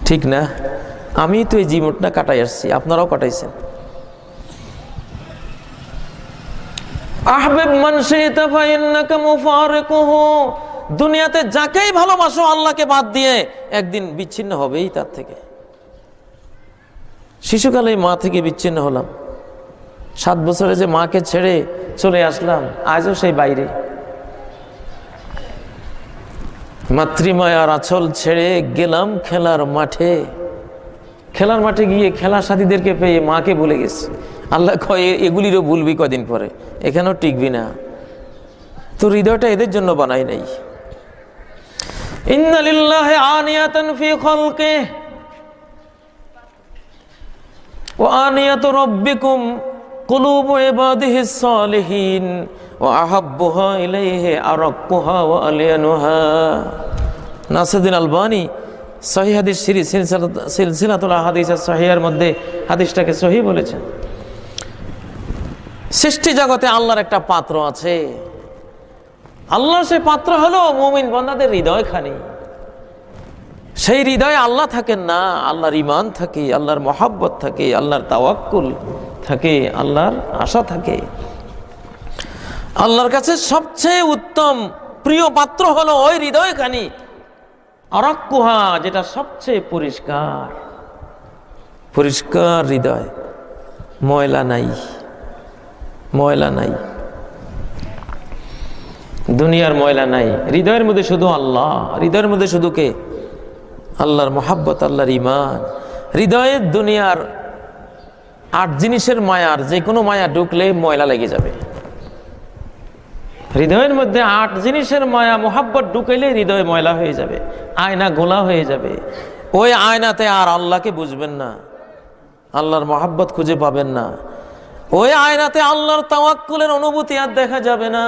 Speaker 3: ঠিক না? আমি তো এই জীবনটা কাটাই আসছি, আপনারাও কাটাইছেন। আহবিব মান শি'তা ফাইন্নাকা মুফারিকুহু। দুনিয়াতে যাকেই ভালোবাসো আল্লাহকে বাদ দিয়ে একদিন বিচ্ছিন্ন হবেই তার থেকে। শিশুকালে মা থেকে বিচ্ছিন্ন হলাম, 7 বছরে যে মাকে ছেড়ে চলে আসলাম, আজও সেই বাইরে। মাতৃমায়ার আঁচল ছেড়ে গেলাম খেলার মাঠে। খেলার মাঠে গিয়ে খেলার সাথীদেরকে পেয়ে মাকে ভুলে গেছি। আল্লাহ কয় এগুলিরও ভুলবি কদিন পরে, এখানেও টিকবি না। তো হৃদয়টা এদের জন্য বানাই নাই। ইন্না লিল্লাহি আনিয়াতান ফি খালকিহি ওয়া আনিয়াতু রাব্বিকুম কুলুবু ইবাদিহিস সালিহিন ওয়া আহাব্বুহা ইলাইহি আরাক্কুহা ওয়া আলিয়ানুহা। নাসিরুদ্দিন আলবানী সহিহ হাদিস সিলসিলাতুল আহাদিস সহিহের মধ্যে হাদিসটাকে সহিহ বলেছেন। সৃষ্টি জগতে আল্লাহর একটা পাত্র আছে। আল্লাহর সেই পাত্র হলো মুমিন বান্দাদের হৃদয়খানি। সেই হৃদয়ে আল্লাহ থাকেন না, আল্লাহর ঈমান থাকে, আল্লাহর মহব্বত থাকে, আল্লাহর তাওয়াক্কুল থাকে, আল্লাহর আশা থাকে। আল্লাহর কাছে সবচেয়ে উত্তম প্রিয় পাত্র হলো ওই হৃদয়খানি, আরাক্কুহা, যেটা সবচেয়ে পরিষ্কার। পরিষ্কার হৃদয়, ময়লা নাই, ময়লা নাই, দুনিয়ার ময়লা নাই। হৃদয়ের মধ্যে শুধু আল্লাহ, হৃদয়ের মধ্যে শুধু কে? আল্লাহর মহব্বত, আল্লাহর ঈমান। হৃদয়ে দুনিয়ার 8 জিনিসের মায়ার যে কোনো মায়া ঢুকলে ময়লা লেগে যাবে। হৃদয়ের মধ্যে 8 জিনিসের মায়া মহব্বত ঢুকাইলে হৃদয় ময়লা হয়ে যাবে, আয়না গোলা হয়ে যাবে। ওই আয়নাতে আর আল্লাহকে বুঝবেন না, আল্লাহর মহব্বত খুঁজে পাবেন না। ওই আয়নাতে আল্লাহর তাওয়াক্কুলের অনুভূতি আর দেখা যাবে না,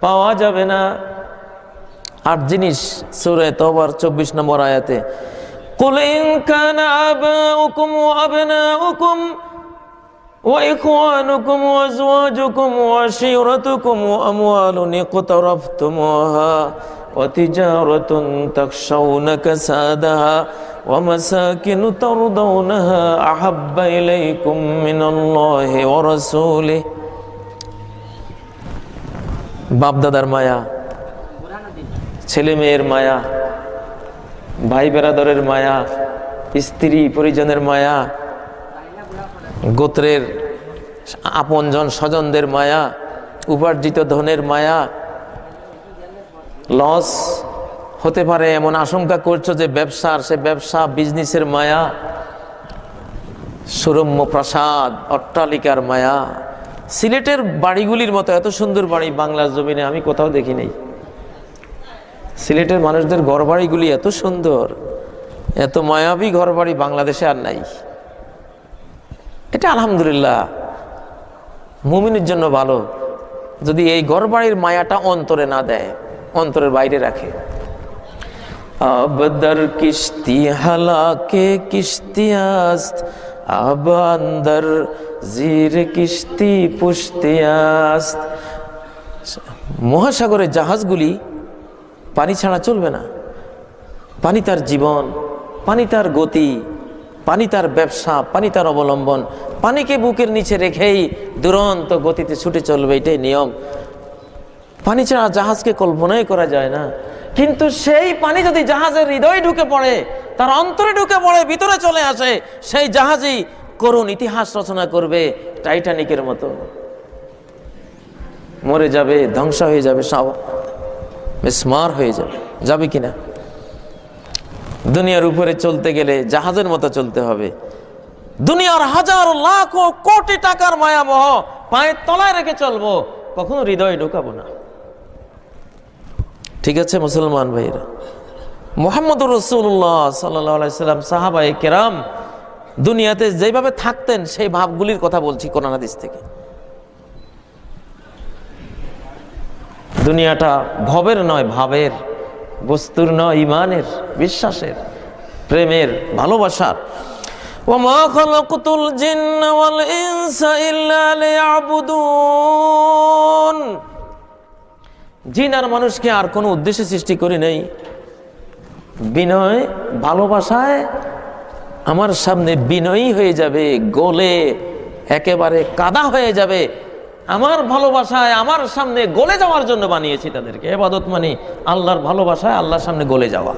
Speaker 3: পাওয়া যাবে না। 8 জিনিস সূরা তাওবার 24 নম্বর আয়াতে, কুল ইন কানা আবাউকুম ওয়া আবনাউকুম ওয়া ইখওয়ানুকুম ওয়া আজওয়াজুকুম ওয়া আশীরাতুকুম ওয়া আমওয়ালুন ইকতারাফতুমুহা ওয়া তিজারাতুন তাখশাউনা কাসাদাহা ওয়া মাসাকিনু তারদাউনাহা আহাব্বা ইলাইকুম মিনাল্লাহি ওয়া রাসূলিহি। বাপদাদার মায়া, ছেলে মেয়ের মায়া, ভাই বেরাদরের মায়া, স্ত্রী পরিজনের মায়া, গোত্রের আপনজন স্বজনদের মায়া, উপার্জিত ধনের মায়া। লস হতে পারে এমন আশঙ্কা করছো যে ব্যবসার, সে ব্যবসা বিজনেসের মায়া, সুরম্য প্রাসাদ অট্টালিকার মায়া। সিলেটের বাড়িগুলির মতো এত সুন্দর বাড়ি বাংলার জমিনে আমি কোথাও দেখি নাই। সিলেটের মানুষদের ঘরবাড়িগুলি এত সুন্দর, এত মায়াবী ঘরবাড়ি বাংলাদেশে আর নাই। এটা আলহামদুলিল্লাহ মুমিনের জন্য ভালো, যদি এই ঘরবাড়ির মায়াটা অন্তরে না দেয়, অন্তরের বাইরে রাখে। আবদর কিস্তি হালাকে কিস্তিয়াস্ত আব আন্দর জির কিস্তি পুস্তিয়াস্ত। মহাসাগরের জাহাজগুলি পানি ছাড়া চলবে না। পানি তার জীবন, পানি তার গতি, পানি তার ব্যবসা, পানি তার অবলম্বন। পানিকে বুকের নিচে রেখেই দুরন্ত গতিতে ছুটে চলবে, এটাই নিয়ম। পানি ছাড়া জাহাজকে কল্পনাই করা যায় না। কিন্তু সেই পানি যদি জাহাজের হৃদয়ে ঢুকে পড়ে, তার অন্তরে ঢুকে পড়ে, ভিতরে চলে আসে, সেই জাহাজই করুণ ইতিহাস রচনা করবে টাইটানিকের মতো। মরে যাবে, ধ্বংস হয়ে যাবে, সব মিসমার হয়ে যাবে। যাবে কিনা? দুনিয়ার উপরে চলতে গেলে জাহাজের মতো চলতে হবে। দুনিয়ার হাজার লাখ কোটি টাকার মায়ামোহ পায়ের তলায় রেখে চলবো, কখনো হৃদয়ে ঢোকাবো না। ঠিক আছে মুসলমান ভাইরা, মুহাম্মদুর রাসূলুল্লাহ সাল্লাল্লাহু আলাইহি সাল্লাম, সাহাবায়ে কেরাম দুনিয়াতে যেভাবে থাকতেন সেই ভাবগুলির কথা বলছি কোরআন হাদিস থেকে। দুনিয়াটা ভবের নয়, ভাবের, বস্তুর নয়, ঈমানের, বিশ্বাসের, প্রেমের, ভালোবাসার। ওয়ামা খালাকতুল জিন্না ওয়াল ইনসা ইল্লা লিয়াবুদুন। জিন আর মানুষকে আর কোনো উদ্দেশ্যে সৃষ্টি করি নাই। বিনয়, ভালোবাসায় আমার সামনে বিনয়ী হয়ে যাবে, গলে একেবারে কাদা হয়ে যাবে। আমার ভালোবাসায় আমার সামনে গলে যাওয়ার জন্য বানিয়েছি তাদেরকে। ইবাদত মানে আল্লাহর ভালোবাসায় আল্লাহর সামনে গলে যাওয়া।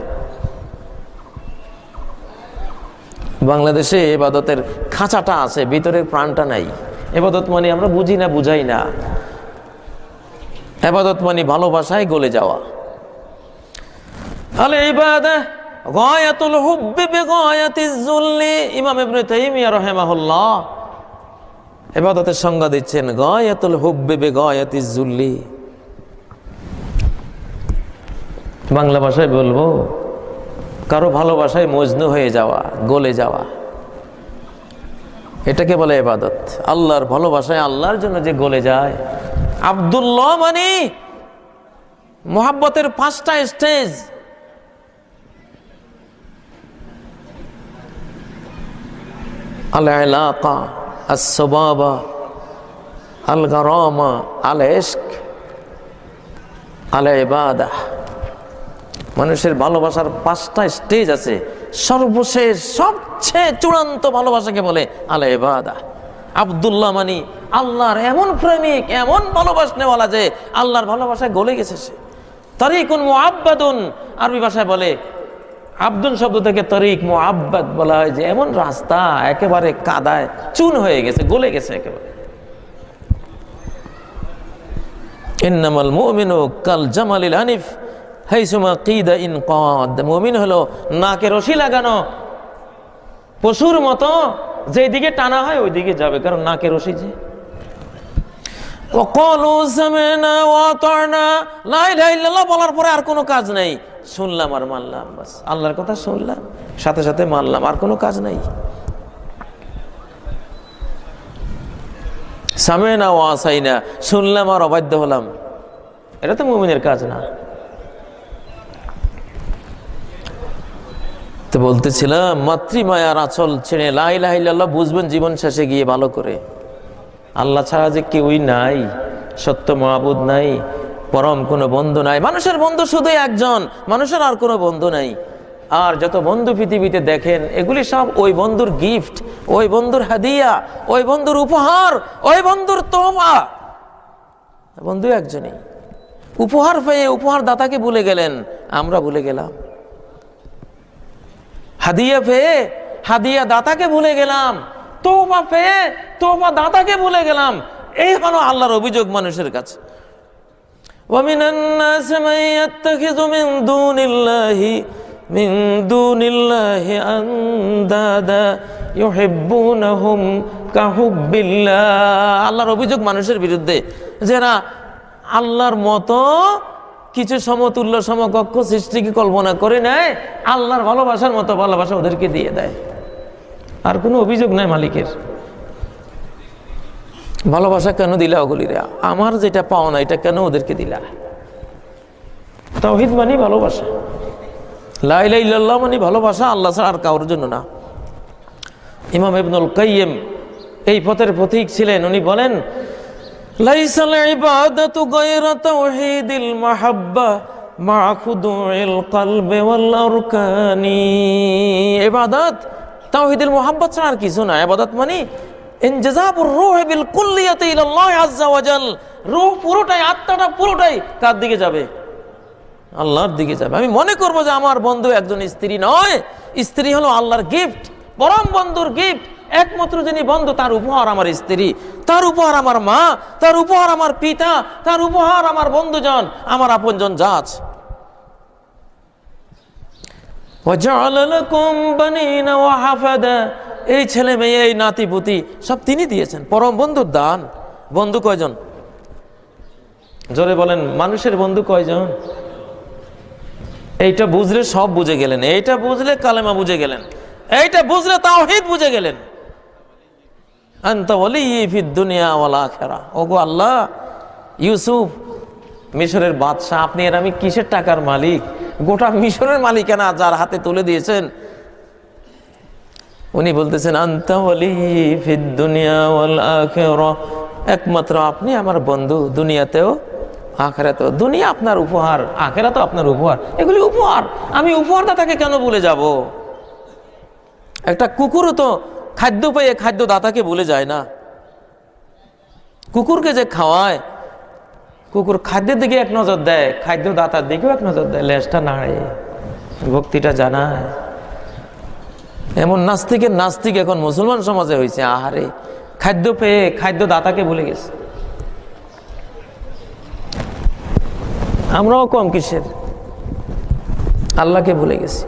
Speaker 3: বাংলাদেশে ইবাদতের খাঁচাটা আছে, ভিতরে প্রাণটা নাই। ইবাদত মানে আমরা বুঝি না, বুঝাই না। ইবাদত মানে ভালোবাসায় গলে যাওয়া। আল ইবাদাহ গায়াতুল হুব্বি বিগায়াতিজ যুল্লি। ইমাম ইবনে তাইমিয়া রাহিমাহুল্লাহ ইবাদতের সংজ্ঞা দিচ্ছেন, গায়াতুল হুব্বি বিগায়াতিজ যুল্লি। বাংলা ভাষায় বলবো, কারো ভালোবাসায় মজনু হয়ে যাওয়া, গলে যাওয়া, এটাকে বলে ইবাদত। আল্লাহর ভালোবাসায়, আল্লাহর জন্য যে গলে যায়। আব্দুল্লাহ মানে মুহাব্বতের 5টা স্টেজ। আল ইলাকা, আস-সাবাবা, আল গারামা, আল ইশক, আল ইবাদাহ। মানুষের ভালোবাসার 5টা স্টেজ আছে। সর্বশেষ সবচেয়ে চূড়ান্ত ভালোবাসাকে বলে আল ইবাদাহ। আব্দুল্লাহ মানে আল্লাহর এমন প্রেমিক, এমন ভালোবাসনেওয়ালা যে আল্লাহর ভালোবাসায় গলে গেছে সে। তরিকুন মুআব্বাদুন, আরবি ভাষায় বলে আব্দুন শব্দ থেকে তরিক, মুআব্বাদ বলা হয় যে এমন রাস্তা একেবারে কাদায় চুন হয়ে গেছে, গলে গেছে একেবারে। ইন্নামাল মুমিনু কাল জামালিল হানিফ হাইসুমা কিদা ইনকাদ। মুমিন হলো নাকে রশি লাগানো পশুর মতো, যেদিকে টানা হয় ওই দিকে যাবে, কারণ নাকে রশি যে। ওয়াকালু সামি'না ওয়া আতা'না, লা ইলাহা ইল্লাল্লাহ বলার পরে আর কোনো কাজ নাই, শুনলাম আর মানলাম, বাস আল্লাহর কথা শুনলাম, সাথে সাথে মানলাম, আর কোনো কাজ নাই। সামি'না ওয়া আসাইনা, শুনলাম আর অবাধ্য হলাম, এটা তো মুমিনের কাজ না। তো বলতেছিলাম, মাতৃমায়ার আঁচল ছেড়ে লা ইলাহা ইল্লাল্লাহ বুঝবেন জীবন শেষে গিয়ে ভালো করে। আল্লাহ ছাড়া যে কেউই নাই, সত্য মাবুদ নাই, পরম কোনো বন্ধু নাই। মানুষের বন্ধু শুধু একজন, মানুষের আর কোনো বন্ধু নাই। আর যত বন্ধু পৃথিবীতে দেখেন, এগুলি সব ওই বন্ধুর গিফট, ওই বন্ধুর হাদিয়া, ওই বন্ধুর উপহার, ওই বন্ধুর তোহফা। বন্ধু একজনই। উপহার পেয়ে উপহার দাতাকে ভুলে গেলেন, আমরা ভুলে গেলাম। হাদিয়া পেয়ে হাদিয়া দাতাকে ভুলে গেলাম, তোহফা পেয়ে তোহফা দাতাকে ভুলে গেলাম। এই হলো আল্লাহর অভিযোগ মানুষের কাছে। ওয়ামিনান নাস মান ইয়াত্তাখিযু মিন দুনিল্লাহি আনদাদা ইউহিব্বুনাহুম কাহুব্বিল্লাহ। আল্লাহর অভিযোগ মানুষের বিরুদ্ধে, যারা আল্লাহর মতো কিছু সমতুল্য সমকক্ষ সৃষ্টিকে কল্পনা করে নেয়, আল্লাহর ভালোবাসার মতো ভালোবাসা ওদেরকে দিয়ে দেয়। আর কোনো অভিযোগ নাই মালিকের। ভালোবাসা কেন দিলা ওগুলিরা? আমার যেটা পাও না এটা কেন ওদেরকে দিলা? তাওহীদ মানে ভালোবাসা, লা ইলাহা ইল্লাল্লাহ মানে ভালোবাসা, আল্লাহ ছাড়া আর কারোর জন্য না। ইমাম ইবনুল কাইয়্যিম এই পথের পথিক ছিলেন। উনি বলেন, লাইসাল ইবাদাতু গায়রা তাওহীদিল মাহাব্বা মা খুদুইল কলবি ওয়াল আরকানি। ইবাদত তাওহীদুল মুহাব্বত ছাড়া আর কিছু না। ইবাদত মানে ইনজাযাবুর রূহ বিল কুল্লিয়াতি ইলাল্লাহ আযজা ওয়া জাল। রূহ পুরোটাই, আত্মাটা পুরোটাই কার দিকে যাবে? আল্লাহর দিকে যাবে। আমি মনে করব যে আমার বন্ধু একজন স্ত্রী নয়, স্ত্রী হলো আল্লাহর গিফট, পরম বন্ধুর গিফট। একমাত্র যিনি বন্ধু, তার উপহার আমার স্ত্রী, তার উপহার আমার মা, তার উপহার আমার পিতা, তার উপহার আমার বন্ধুজন, আমার আপনজন যা আছে। ওয়াজআলা লাকুম বানিনা ওয়া হাফাদা, এই ছেলে মেয়ে, এই নাতিপুতি সব তিনি দিয়েছেন, পরম বন্ধুর দান। বন্ধু কয়জন? জোরে বলেন, মানুষের বন্ধু কয়জন? এইটা বুঝলে সব বুঝে গেলেন, এইটা বুঝলে কালেমা বুঝে গেলেন, এইটা বুঝলে তাওহীদ বুঝে গেলেন। আনতা ওয়ালিয়্যি ফিদ দুনিয়া ওয়াল আখিরা। ওগো আল্লাহ, ইউসুফ মিশরের বাদশা, আপনি আর আমি কিসের টাকার মালিক? গোটা মিশরের মালিকানা যার হাতে তুলে দিয়েছেন, উনি বলতেছেন আনতা ওয়ালিয়্যি ফিদ দুনিয়া ওয়াল আখিরা। একমাত্র আপনি আমার বন্ধু, দুনিয়াতেও আখিরাতেও। দুনিয়া আপনার উপহার, আখিরাতও আপনার উপহার। এগুলি উপহার, আমি উপহারদাতাকে কেন ভুলে যাব? একটা কুকুরও তো খাদ্য পেয়ে খাদ্য দাতাকে ভুলে যায় না। কুকুরকে যে খাওয়ায়, কুকুর খাদ্যের দিকে এক নজর দেয়, খাদ্য দাতার দিকেও এক নজর দেয়, লেজটা নাড়ে, ভক্তিটা জানায়। এমন নাস্তিকের নাস্তিক এখন মুসলমান সমাজে হয়েছে। আহারে, খাদ্য পেয়ে খাদ্য দাতাকে ভুলে গেছে। আমরাও কম কিসের, আল্লাহকে ভুলে গেছি।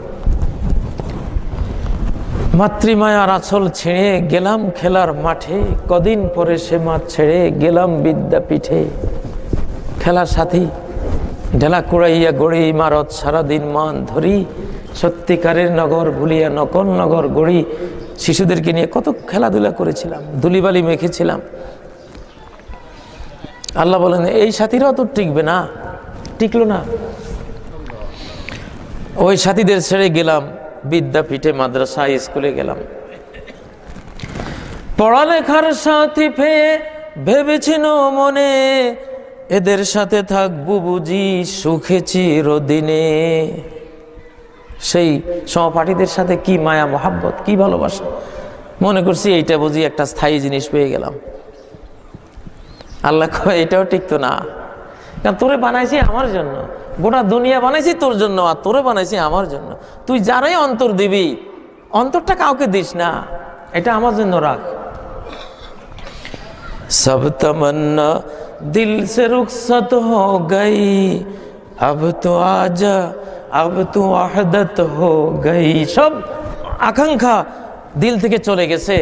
Speaker 3: মাতৃমায়ার আঁচল ছেড়ে গেলাম খেলার মাঠে, কদিন পরে সে মাঠ ছেড়ে গেলাম বিদ্যাপীঠে। খেলার সাথী ঢেলা কুড়াইয়া গড়ি ইমারত, সারাদিন মান ধরি, সত্যিকারের নগর ভুলিয়া নকল নগর গড়ি। শিশুদেরকে নিয়ে কত খেলাধুলা করেছিলাম, ধুলিবালি মেখেছিলাম। আল্লাহ বলেন এই সাথীরাও তো টিকবে না, টিকলো না। ওই সাথীদের ছেড়ে গেলাম বিদ্যাপীঠে, মাদ্রাসা, স্কুলে গেলাম। পড়ালেখার সাথী পেয়ে ভেবেছিল মনে, এদের সাথে থাকবো বুঝি সুখে চিরদিনে। সেই সহপাঠীদের সাথে কি মায়া মহাব্বত, কি ভালোবাসা। মনে করছি এইটা বুঝি একটা স্থায়ী জিনিস পেয়ে গেলাম। আল্লাহ কয় এটাও টিকতো না, কারণ তোরে বানাইছি আমার জন্য, গোটা দুনিয়া বানাইছি তোর জন্য, আর তোরে বানাইছি আমার জন্য। তুই যারাই অন্তর দিবি, অন্তরটা কাউকে দিস না, এটা আমার জন্য রাখ। সব তমন্না দিল সে রুখসত হো গই, আব তো আজা আব তো ওয়াহদত হো গই। সব আকাঙ্ক্ষা দিল থেকে চলে গেছে,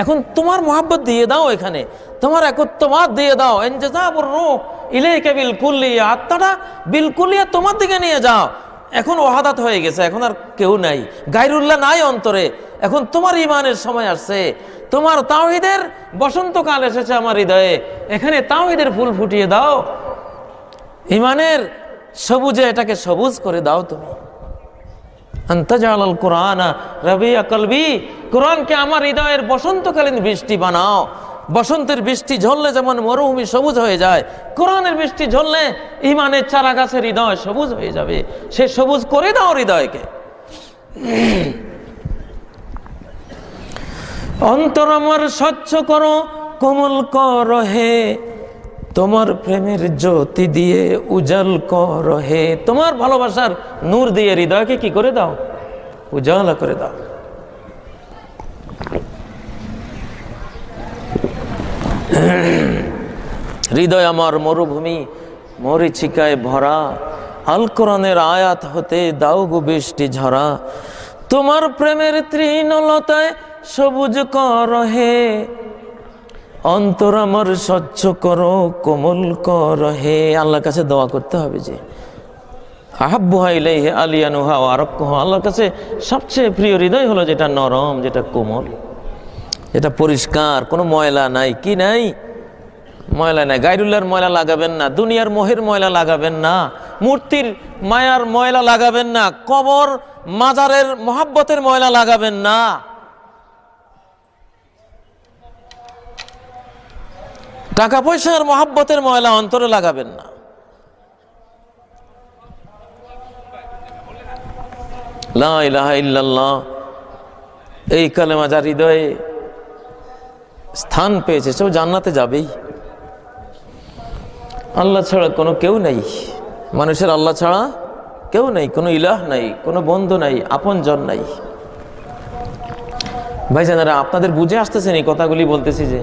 Speaker 3: এখন তোমার মোহাব্বত দিয়ে দাও, এখানে তোমার একত্ববাদ দিয়ে দাও। ইনজাজাবুর রূহ ইলাইকা বিল কুল্লিয়া, আত্মাটা বিল কুল্লিয়া তোমার দিকে নিয়ে যাও। এখন ওয়াহাদাত হয়ে গেছে, এখন আর কেউ নাই, গায়রুল্লাহ নাই অন্তরে। এখন তোমার ঈমানের সময় আসছে, তোমার তাওহীদের বসন্তকাল এসেছে আমার হৃদয়ে। এখানে তাওহীদের ফুল ফুটিয়ে দাও, ঈমানের সবুজে এটাকে সবুজ করে দাও তুমি। আনতাজালাল কুরআনা রাবিয়া কলবি, কোরআনকে আমার হৃদয়ের বসন্তকালীন বৃষ্টি বানাও। বসন্তের বৃষ্টি ঝরলে যেমন মরুভূমি সবুজ হয়ে যায়, কোরআনের বৃষ্টি ঝরলে ঈমানের চারা গাছের হৃদয় সবুজ হয়ে যাবে। সে সবুজ করে দাও হৃদয়কে। অন্তর আমার স্বচ্ছ করো, কোমল কর হে, তোমার প্রেমের জ্যোতি দিয়ে উজাল কর হে। তোমার ভালোবাসার নূর দিয়ে হৃদয়কে কি করে দাও, উজালা করে দাও। হৃদয় আমার মরুভূমি মরিচিকায় ভরা, আল কোরআনের আয়াত হতে দাও গো বৃষ্টি ঝরা। তোমার প্রেমের তৃণলতায় সবুজ কর হে, অন্তর আমার স্বচ্ছ করো, কোমল কর হে। আল্লাহর কাছে দোয়া করতে হবে যে আহাব্বুহা ইলাইহি আলিয়ানুহা ওয়া আরাক্কুহা, আল্লাহর কাছে সবচেয়ে প্রিয় হৃদয় হলো যেটা নরম, যেটা কোমল, যেটা পরিষ্কার, কোনো ময়লা নাই। কি নাই? ময়লা নাই। গায়রুল্লাহর ময়লা লাগাবেন না, দুনিয়ার মোহের ময়লা লাগাবেন না, মূর্তির মায়ার ময়লা লাগাবেন না, কবর মাজারের মহাব্বতের ময়লা লাগাবেন না। টাকা পয়সার মহাব্বতের ময়লা অন্তরে লাগাবেন না। লা ইলাহা ইল্লাল্লাহ, এই কালেমা যার হৃদয়ে স্থান পেয়েছে সে জান্নাতে যাবেই। আল্লাহ ছাড়া কোনো কেউ নেই, মানুষের আল্লাহ ছাড়া কেউ নেই, কোনো ইলাহ নাই, কোনো বন্ধু নাই, আপনজন নাই। ভাইজানেরা, আপনাদের বুঝে আসতেছেন এই কথাগুলি বলতেছি যে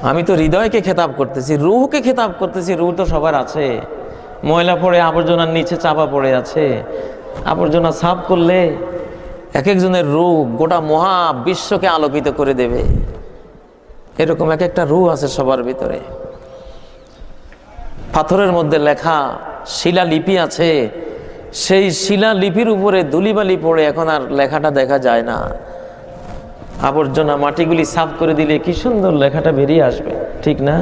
Speaker 3: আমি তো হৃদয়কে খেতাব করতেছি, রুহকে খেতাব করতেছি। রুহ তো সবার আছে, ময়লা পড়ে আবর্জনার নিচে চাপা পড়ে আছে। আবর্জনা সাফ করলে এক একজনের রূহ গোটা মহা বিশ্বকে আলোকিত করে দেবে। এরকম এক একটা রূহ আছে সবার ভিতরে। পাথরের মধ্যে লেখা শিলালিপি আছে, সেই শিলালিপির উপরে ধুলিবালি পড়ে এখন আর লেখাটা দেখা যায় না। আবর্জনা মাটিগুলি সাফ করে দিলে কি সুন্দর লেখাটা বেরিয়ে আসবে, ঠিক না?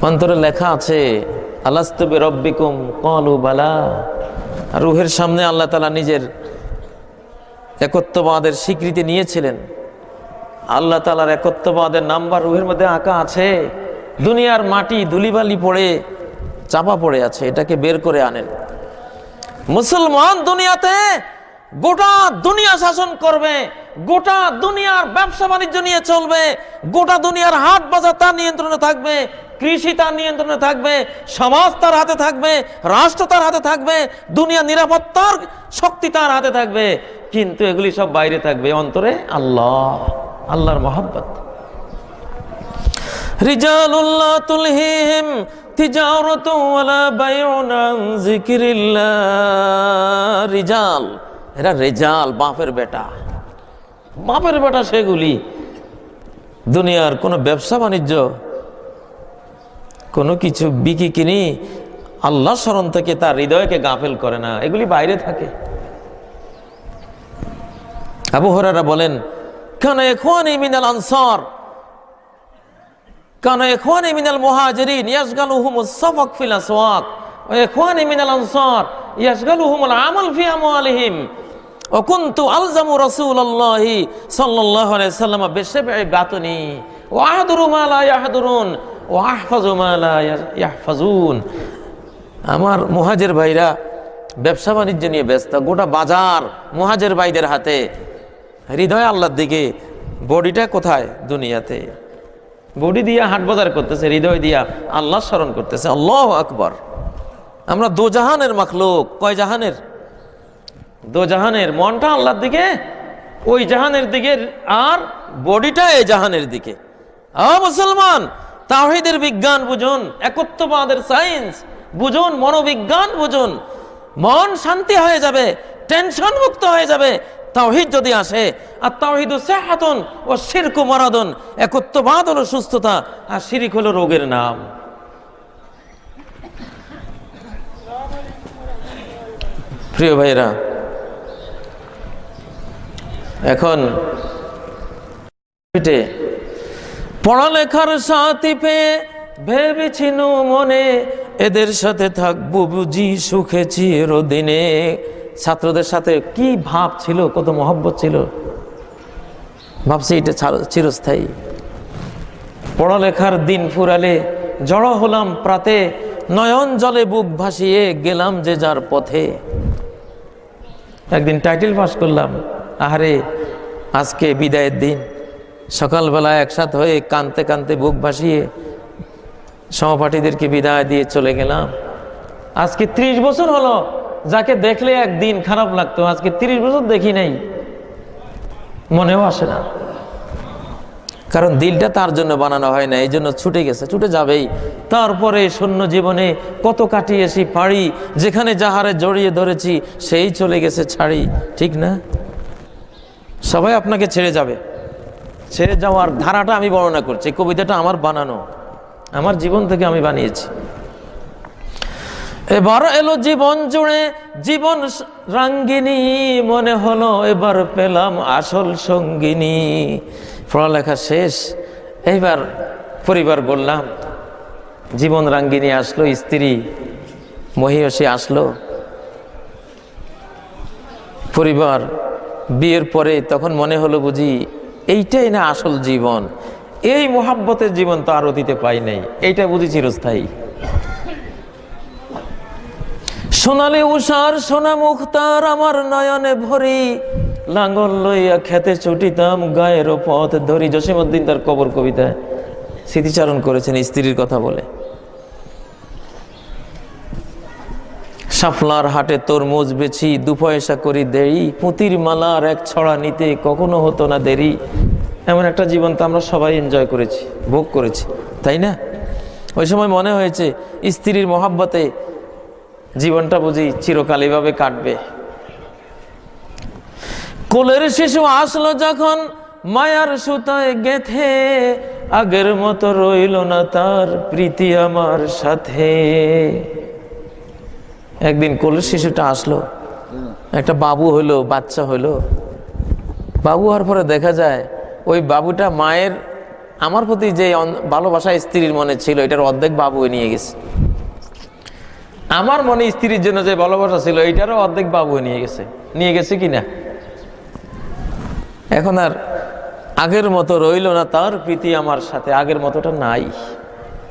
Speaker 3: অন্তরে লেখা আছে আলাস্তু বিরব্বিকুম ক্বালু বালা। রূহের সামনে আল্লাহ তাআলা নিজের একত্ববাদের স্বীকৃতি নিয়েছিলেন। আল্লাহ তাআলার একত্ববাদের নাম্বার রূহের মধ্যে আঁকা আছে। দুনিয়ার মাটি ধুলিবালি পড়ে চাপা পড়ে আছে, এটাকে বের করে আনেন। মুসলমান দুনিয়াতে গোটা দুনিয়া শাসন করবে, গোটা দুনিয়ার ব্যবসা বাণিজ্য নিয়ে চলবে, গোটা দুনিয়ার হাট বাজার তার নিয়ন্ত্রণে থাকবে, কৃষি তার নিয়ন্ত্রণে থাকবে, সমাজ তার হাতে থাকবে, রাষ্ট্র তার হাতে থাকবে, দুনিয়া নিরাপত্তার শক্তি তার হাতে থাকবে। কিন্তু এগুলি সব বাইরে থাকবে, অন্তরে আল্লাহ, আল্লাহর মহব্বত। রিজালুল্লাহ তুলহিহিম তিজারাতু ওয়ালা বাইউন আন যিকরিল্লাহ। রিজাল, এরা রেজাল, বাপের বেটা, বাপের বেটা। সেগুলি দুনিয়ার কোনো ব্যবসা বাণিজ্য, কোনো কিছু বিকি কিনি আল্লাহ স্মরণ থেকে তার হৃদয়কে গাফেল করে না, এগুলি বাইরে থাকে। আবু হুরায়রা বলেন, কানা ইখওয়ানি মিনাল আনসার কানা ইখওয়ানি মিনাল মুহাজিরিন ইয়াশগালুহুমুস সাফাক ফিল আসওয়াক ওয়া ইখওয়ানি মিনাল আনসার ইয়াশগালুহুমুল আমাল ফি আমওয়ালিহিম ওয়া কুনতু আলজামু রাসূলুল্লাহি সাল্লাল্লাহু আলাইহি ওয়াসাল্লাম বিশাবঈ বাতনি ওয়া আহদুরু মা লা ইয়াহদুরুন ওয়া আহফাজু মা লা ইয়াহফাজুন। আমার মুহাজির ভাইরা ব্যবসা বাণিজ্য নিয়ে ব্যস্ত, গোটা বাজার মুহাজির ভাইদের হাতে, হৃদয় আল্লাহর দিকে, বডিটা কোথায়? দুনিয়াতে। বডি দিয়া হাট বাজার করতেছে, হৃদয় দিয়া আল্লাহ স্মরণ করতেছে। আল্লাহু আকবার। আমরা দোজাহানের মাখলুক। কয় জাহানের? দোজাহানের। মনটা আল্লাহর দিকে, ওই জাহানের দিকে, আর বডিটা এই জাহানের দিকে। মুসলমান, তাওহীদের বিজ্ঞান বুঝুন, একত্ববাদের সায়েন্স বুঝুন, মনোবিজ্ঞান বুঝুন। মন শান্তি হয়ে যাবে, টেনশন মুক্ত হয়ে যাবে তাওহীদ যদি আসে। আর তাওহীদু সিহহাতুন ওয়া শিরকু মারাদুন। একত্ববাদ হলো সুস্থতা, আর শিরক হলো রোগের নাম। প্রিয় ভাইরা, এখন পড়ালেখার সাথী পেয়ে ভেবেছিল মনে, এদের সাথে থাকবো বুঝি সুখে চিরদিনে। ছাত্রদের সাথে কি ভাব ছিল, কত মহব্বত ছিল, ভাবছি এটা চিরস্থায়ী। পড়ালেখার দিন ফুরালে জড়ো হলাম প্রাতে, নয়ন জলে বুক ভাসিয়ে গেলাম যে যার পথে। একদিন টাইটেল পাস করলাম, আহারে আজকে বিদায়ের দিন। সকালবেলা একসাথে হয়ে কানতে কানতে বুক ভাসিয়ে সহপাঠীদেরকে বিদায় দিয়ে চলে গেলাম। আজকে 30 বছর হলো, যাকে দেখলে একদিন খারাপ লাগতো, আজকে 30 বছর দেখি নাই, মনেও আসে না। কারণ দিলটা তার জন্য বানানো হয় না, এই জন্য ছুটে গেছে, ছুটে যাবেই। তারপরে শূন্য জীবনে কত কাটিয়েছি পাড়ি, যেখানে যাহারে জড়িয়ে ধরেছি সেই চলে গেছে ছাড়ি। ঠিক না? সবাই আপনাকে ছেড়ে যাবে। ছেড়ে যাওয়ার ধারাটা আমি বর্ণনা করছি, কবিতাটা আমার বানানো, আমার জীবন থেকে আমি বানিয়েছি। এবার এলো জীবন জুড়ে জীবন রাঙ্গিনী, মনে হলো এবার পেলাম আসল সঙ্গিনী। পড়ালেখা শেষ, এইবার পরিবার বললাম, জীবন রাঙ্গিনী আসলো, স্ত্রী মহিষী আসলো, পরিবার। বিয়ের পরে তখন মনে হলো বুঝি এইটাই না আসল জীবন, এই মোহাব্বতের জীবন তো আর অতীতে পাই নাই, এইটা বুঝি চিরস্থায়ী। সোনালি উষার সোনা মুখতার আমার নয়নে ভরি, লাঙ্গল লইয়া খেতে ছুটিতাম গায়ের পথ ধরি। জসীমউদ্দিন তার কবর কবিতায় স্মৃতিচারণ করেছেন স্ত্রীর কথা বলে। শাপলার হাটে তরমুজ বেছি, 2 পয়সা করি দেরি, পুঁতির মালার এক ছড়া নিতে কখনো হতো না দেরি। এমন একটা জীবন তো আমরা সবাই এনজয় করেছি, ভোগ করেছি, তাই না? ওই সময় মনে হয়েছে স্ত্রীর মহাব্বতে জীবনটা বুঝি চিরকাল এভাবে কাটবে। কোলের শিশু আসলো যখন মায়ার সুতায় গেথে, আগের মতো রইল না তার প্রীতি আমার সাথে। একদিন কোলের শিশুটা আসলো, একটা বাবু হইলো, বাচ্চা হইলো। বাবু হওয়ার পরে দেখা যায় ওই বাবুটা মায়ের আমার প্রতি যে ভালোবাসা স্ত্রীর মনে ছিল, এটার অর্ধেক বাবু নিয়ে গেছে। আমার মনে স্ত্রীর জন্য যে ভালোবাসা ছিল, এইটারও অর্ধেক বাবু নিয়ে গেছে কিনা। এখন আর আগের মতো রইল না তার প্রীতি আমার সাথে, আগের মতোটা নাই।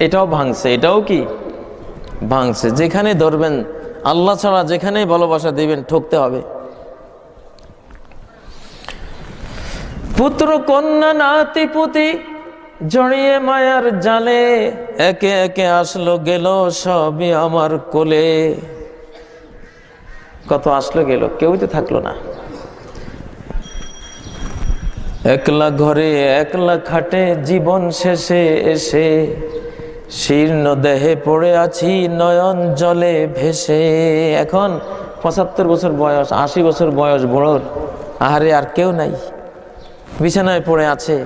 Speaker 3: এটাও ভাঙছে, এটাও কি ভাঙছে। যেখানে ধরবেন আল্লাহ ছাড়া, যেখানে ভালোবাসা দিবেন, ঠকতে হবে। পুত্র কন্যা নাতি পুতি জড়িয়ে মায়ার জালে, একে একে আসলো গেল সবই আমার কোলে। কত আসলো গেল, কেউই তো থাকলো না। একলা ঘরে একলা খাটে জীবন শেষে এসে, শীর্ণ দেহে পড়ে আছি নয়ন জলে ভেসে। এখন ৭৫ বছর বয়স, ৮০ বছর বয়স বুড়োর, আহারে আর কেউ নাই, বিছানায় পড়ে আছে।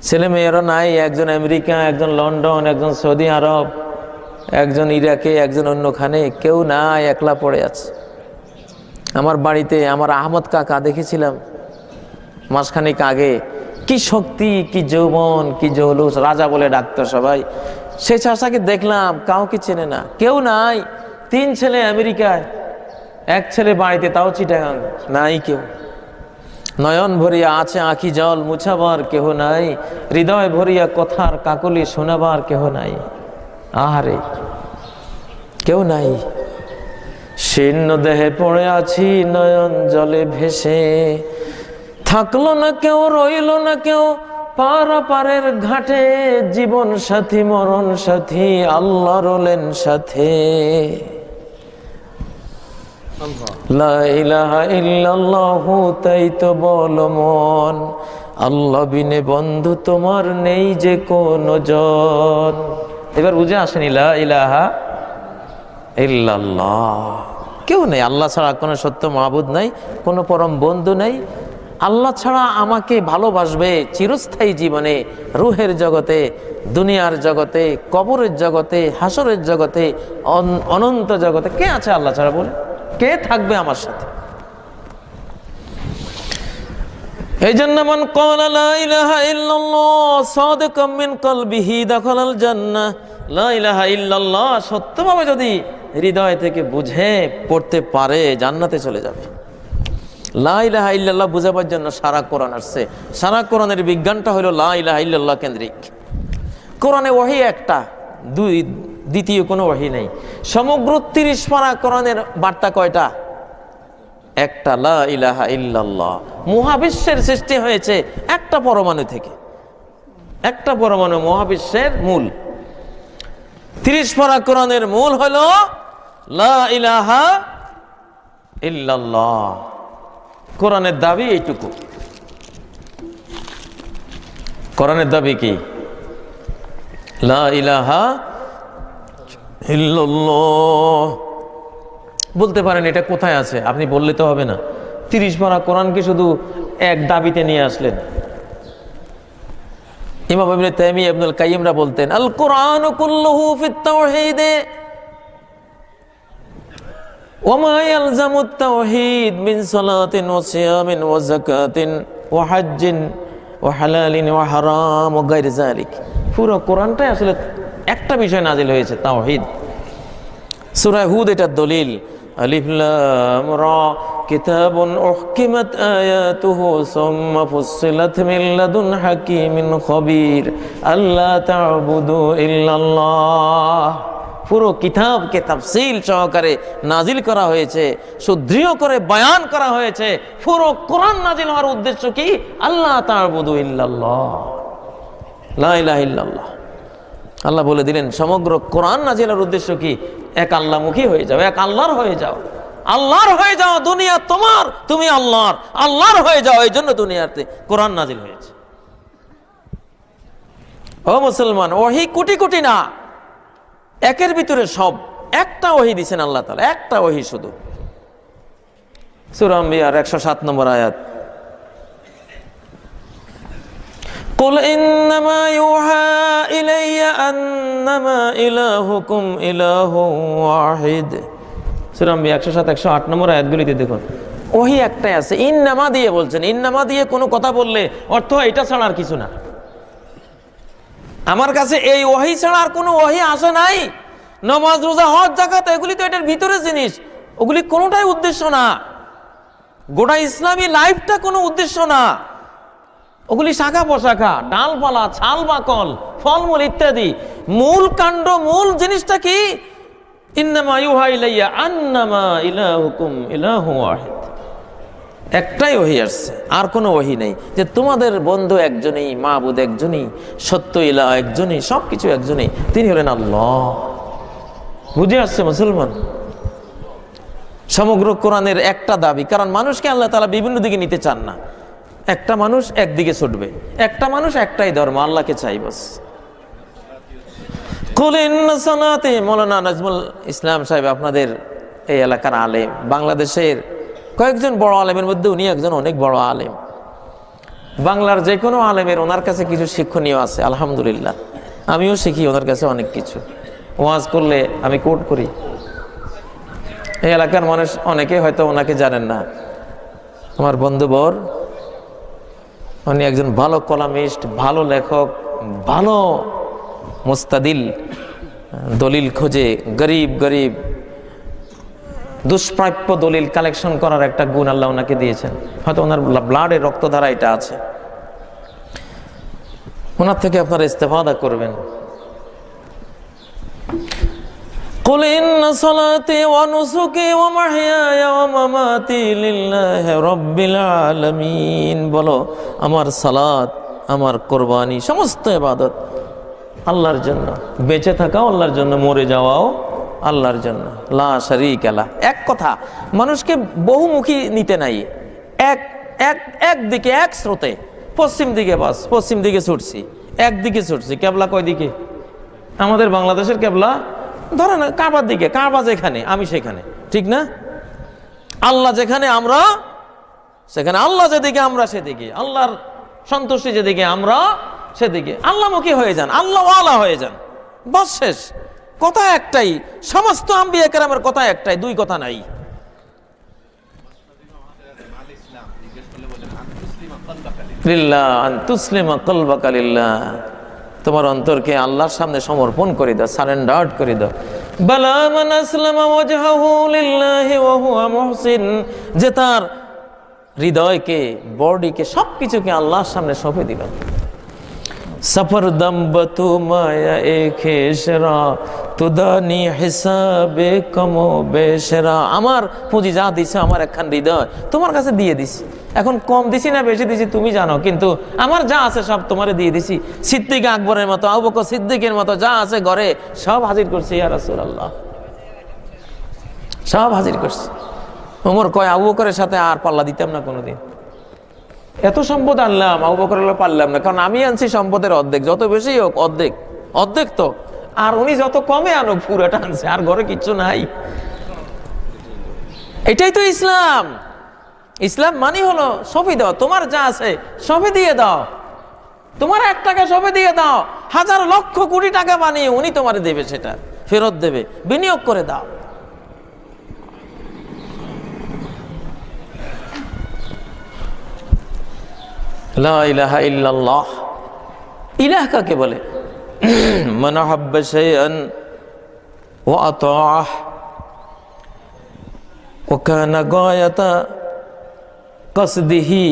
Speaker 3: ছেলে মেয়েরও নাই, একজন আমেরিকা, একজন লন্ডন, একজন সৌদি আরব, একজন ইরাকে, একজন অন্যখানে, কেউ নাই, একলা পড়ে আছে। আমার বাড়িতে আমার আহমদ কাকা দেখেছিলাম মাসখানেক আগে, কি শক্তি, কি যৌবন, কি জৌলুস, রাজা বলে ডাকতো সবাই। সেই চাষাকে দেখলাম, কাউকে চেনে না, কেউ নাই। 3 ছেলে আমেরিকায়, 1 ছেলে বাড়িতে, তাও চিটাগাং, নাই কেউ। নয়ন ভরিয়া আছে আঁখি জল, মুছাবার কেহ নাই, হৃদয় ভরিয়া কথার কাকলি শোনাবার কেহ নাই। আহারে কেউ নাই, শীর্ণ দেহে পড়ে আছি নয়ন জলে ভেসে। থাকলো না কেউ, রইল না কেউ পারাপারের ঘাটে, জীবন সাথী মরণ সাথী আল্লাহ রলেন সাথে। লা ইলাহা ইল্লাল্লাহু, তাই তো বলো মন, আল্লাহ বিনে বন্ধু তোমার নেই যে কোনো জন। এবার বুঝে আসেনি, লা ইলাহা ইল্লাল্লাহ, কেউ নেই, আল্লাহ ছাড়া কোনো সত্য মাবুদ নাই, কোনো পরম বন্ধু নাই। আল্লাহ ছাড়া আমাকে ভালোবাসবে চিরস্থায়ী জীবনে, রুহের জগতে, দুনিয়ার জগতে, কবরের জগতে, হাসরের জগতে, অনন্ত জগতে কে আছে আল্লাহ ছাড়া? বলে কে থাকবে আমার সাথে? এই জন্য মান ক্বালা লা ইলাহা ইল্লাল্লাহ সাদিকাম মিন কলবিহি দাখালাল জান্নাহ। লা ইলাহা ইল্লাল্লাহ সত্যভাবে যদি হৃদয় থেকে বুঝে পড়তে পারে, জান্নাতে চলে যাবে। লা ইলাহা ইল্লাল্লাহ বুঝাবার জন্য সারা কোরআন আসছে। সারা কোরআনের বিজ্ঞানটা হলো লা ইলাহা ইল্লাল্লাহ কেন্দ্রিক। কোরআনে ওহী একটা, দ্বিতীয় কোনো ওহী নেই। সমগ্র 30 পারা কোরআনের বার্তা কয়টা? একটা, লা ইলাহা ইল্লাল্লাহ। মহাবিশ্বের সৃষ্টি হয়েছে একটা পরমাণু থেকে, একটা পরমাণু মহাবিশ্বের মূল। 30 পারা কোরআনের মূল হলো লা ইলাহা ইল্লাল্লাহ। কোরআনের দাবি এইটুকু। কোরআনের দাবি কি? লা ইলাহা ইল্লাল্লাহ। বলতে পারেন এটা কোথায় আছে, আপনি বললে তো হবে না। 30 পারা কোরআনকে শুধু এক দাবিতে নিয়ে আসলেন। ইমাম ইবনে তাইমিয়া ইবনুল কাইয়িমরা বলতেন, আল কুরআনু কুল্লুহু ফিত তাওহীদ ওয়া মা ইয়ালজামুত তাওহীদ মিন সালাতিন ওয়া সিয়ামিন ওয়া যাকাতিন ওয়া হজ্জিন ওয়া হালালিন ওয়া হারাম ওয়া গায়রি যালিক। পুরো কোরআনটাই আসলে একটা বিষয় নাজিল হয়েছে, তাওহীদ। সূরা হুদ এটার দলিল। আলিফ লাম রা কিতাবুন উহকিমাত আয়াতুহু সুম্মা ফুসসিলাত মিন লাদুন হাকীমিন খবীর আল্লা তা'বুদু ইল্লাল্লাহ। পুরো কিতাবকে তাফসীল সহকারে নাজিল করা হয়েছে, সুদৃঢ় করে বয়ান করা হয়েছে। পুরো কোরআন নাজিল হওয়ার উদ্দেশ্য কি? আল্লাহ তা'বুদু ইল্লাল্লাহ, লা ইলাহা ইল্লাল্লাহ। আল্লাহ বলে দিলেন সমগ্র কোরআন নাজিলের উদ্দেশ্য কি? এক আল্লাহমুখী হয়ে যাও, এক আল্লাহর হয়ে যাও, আল্লাহর হয়ে যাও। দুনিয়া তোমার, তুমি আল্লাহর, আল্লাহর হয়ে যাও। এই জন্য দুনিয়াতে কোরআন নাজিল হয়েছে। ও মুসলমান, ওহী কোটি কোটি না, একের ভিতরে সব। একটা ওহী দিয়েছেন আল্লাহ তাআলা, একটা ওহী শুধু। সূরা আম্বিয়ার 107 নম্বর আয়াত, কুল ইন্নামা ইউহা ইলাইয়া আন্নামা ইলাহুকুম ইলাহুন ওয়াহিদ। সূরা আম্বিয়া 107, 108 নম্বর আয়াতগুলিতে দেখুন, ওহী একটাই আছে। ইন্নামা দিয়ে বলছেন, ইন্নামা দিয়ে কোনো কথা বললে অর্থ এটা ছাড়া আর কিছু না। আমার কাছে এই ওহী ছাড়া আর কোনো ওহী আসে নাই। নামাজ, রোজা, হজ, যাকাত এগুলি তো এটার ভিতরে জিনিস, ওগুলি কোনোটাই উদ্দেশ্য না। গোটা ইসলামী লাইফটা কোনো উদ্দেশ্য না, ওগুলি শাখা প্রশাখা, ডালপালা, ছাল বাকল, ফলমূল ইত্যাদি। মূল কাণ্ড, মূল জিনিসটা কি? ইন্নামা ইউহা ইলাইয়া আন্নামা ইলাহুকুম ইলাহুন ওয়াহিদ। একটাই ওহী আসছে, আর কোনো ওহী নেই যে তোমাদের বন্ধু একজনই, মাবুদ একজনই, সত্য ইলাহ একজনই, সবকিছু একজনই, তিনি হলেন আল্লাহ। বুঝে আসছে মুসলমান? সমগ্র কোরআনের একটা দাবি, কারণ মানুষকে আল্লাহ তাআলা বিভিন্ন দিকে নিতে চান না। একটা মানুষ একদিকে ছুটবে, একটা মানুষ একটাই ধর্ম, আল্লাহকে চাই বাস। কুল ইন্না সালাতি, মৌলানা নাজমুল ইসলাম সাহেব আপনাদের এই এলাকার আলেম, বাংলাদেশের কয়েকজন বড় আলেমের মধ্যে উনি একজন অনেক বড় আলেম। বাংলার যে কোনো আলেমের ওনার কাছে কিছু শিক্ষণীয় আছে, আলহামদুলিল্লাহ। আমিও শিখি ওনার কাছে অনেক কিছু। ওয়াজ করলে আমি কোট করি। এই এলাকার মানুষ অনেকে হয়তো ওনাকে জানেন না। আমার বন্ধু বর, উনি একজন ভালো কলামিস্ট, ভালো লেখক, ভালো মুস্তাদিল, দলিল খোঁজে, গরিব গরিব দুষ্প্রাপ্য দলিল কালেকশন করার একটা গুণ আল্লাহ ওনাকে দিয়েছেন। হয়তো ওনার ব্লাডের রক্তধারা এটা আছে, ওনার থেকে আপনারা ইস্তেফাদা করবেন। কুল ইন্না সালাতি ওয়া নুসুকি ওয়া মাহইয়ায়া ওয়া মামাতি লিল্লাহি রাব্বিল আলামিন। বলো, আমার সালাত, আমার কুরবানি, সমস্ত ইবাদত আল্লাহর জন্য। বেঁচে থাকাও আল্লাহর জন্য, মরে যাওয়াও আল্লাহর জন্য। লা শারীকা লাহ। এক কথা, মানুষকে বহুমুখী নিতে নাই, একদিকে, এক স্রোতে, পশ্চিম দিকে বাস, পশ্চিম দিকে ছুটছি, একদিকে ছুটছি। কেবলা কয় দিকে? আমাদের বাংলাদেশের কেবলা ধরেন কাবার দিকে, কাবা যেখানে আমি সেখানে, ঠিক না? আল্লাহ যেখানে আমরা সেখানে, আল্লাহ যেদিকে আমরা সেদিকে, আল্লাহর সন্তুষ্টি যেদিকে আমরা সেদিকে। আল্লাহমুখী হয়ে যান, আল্লাহ ওয়ালা হয়ে যান, বাস শেষ। কথা একটাই, সমস্ত আম্বিয়া কেরামের কথা একটাই, দুই কথা নাই। লিল্লাহ আন তুসলিমা কলবাকা লিল্লাহ, তোমার অন্তরকে আল্লাহর সামনে সমর্পণ করে দাও, সারেন্ডার করে দাও। বালা মান আসলামা ওয়াজহাহু লিল্লাহি ওয়া হুয়া মুহসিন, যে তার হৃদয়কে, বডিকে, সবকিছুকে আল্লাহর সামনে সঁপে দিল। সফর দম্বতু মায়া এ খেসরা তুদানি হিসাবে কমো বেশরা। আমার পুঁজি যা দিছে, আমার একখান হৃদয় তোমার কাছে দিয়ে দিছি। এখন কম দিছি না বেশি দিছি তুমি জানো, কিন্তু আমার যা আছে সব তোমারে দিয়ে দিছি। সিদ্দিক আকবরের মতো, আবু বকর সিদ্দিকের মতো যা আছে ঘরে সব হাজির করছি ইয়া রাসূলুল্লাহ, সব হাজির করছি। ওমর কয়, আবু বকরের সাথে আর পাল্লা দিতাম না কোনোদিন। এত সম্পদ আনলাম, আবু বকর পারলাম না, কারণ আমি আনছি সম্পদের অর্ধেক, যত বেশি হোক অর্ধেক, অর্ধেক তো। আর উনি যত কমে আনুক পুরাটা আনছে, আর ঘরে কিচ্ছু নাই। এটাই তো ইসলাম। ইসলাম মানে হলো সবই দাও, তোমার যা আছে সবই দিয়ে দাও। তোমার 1 টাকা সবই দিয়ে দাও, 1000 লক্ষ কোটি টাকা বানিয়ে উনি তোমারে দেবে, সেটা ফেরত দেবে, বিনিয়োগ করে দাও। লা ইলাহা ইল্লাল্লাহ। ইলাহ কাকে বলে? মান আহাব্বা শাইআন ওয়া আতাআহ ওয়া কানা গায়াতা কসদিহি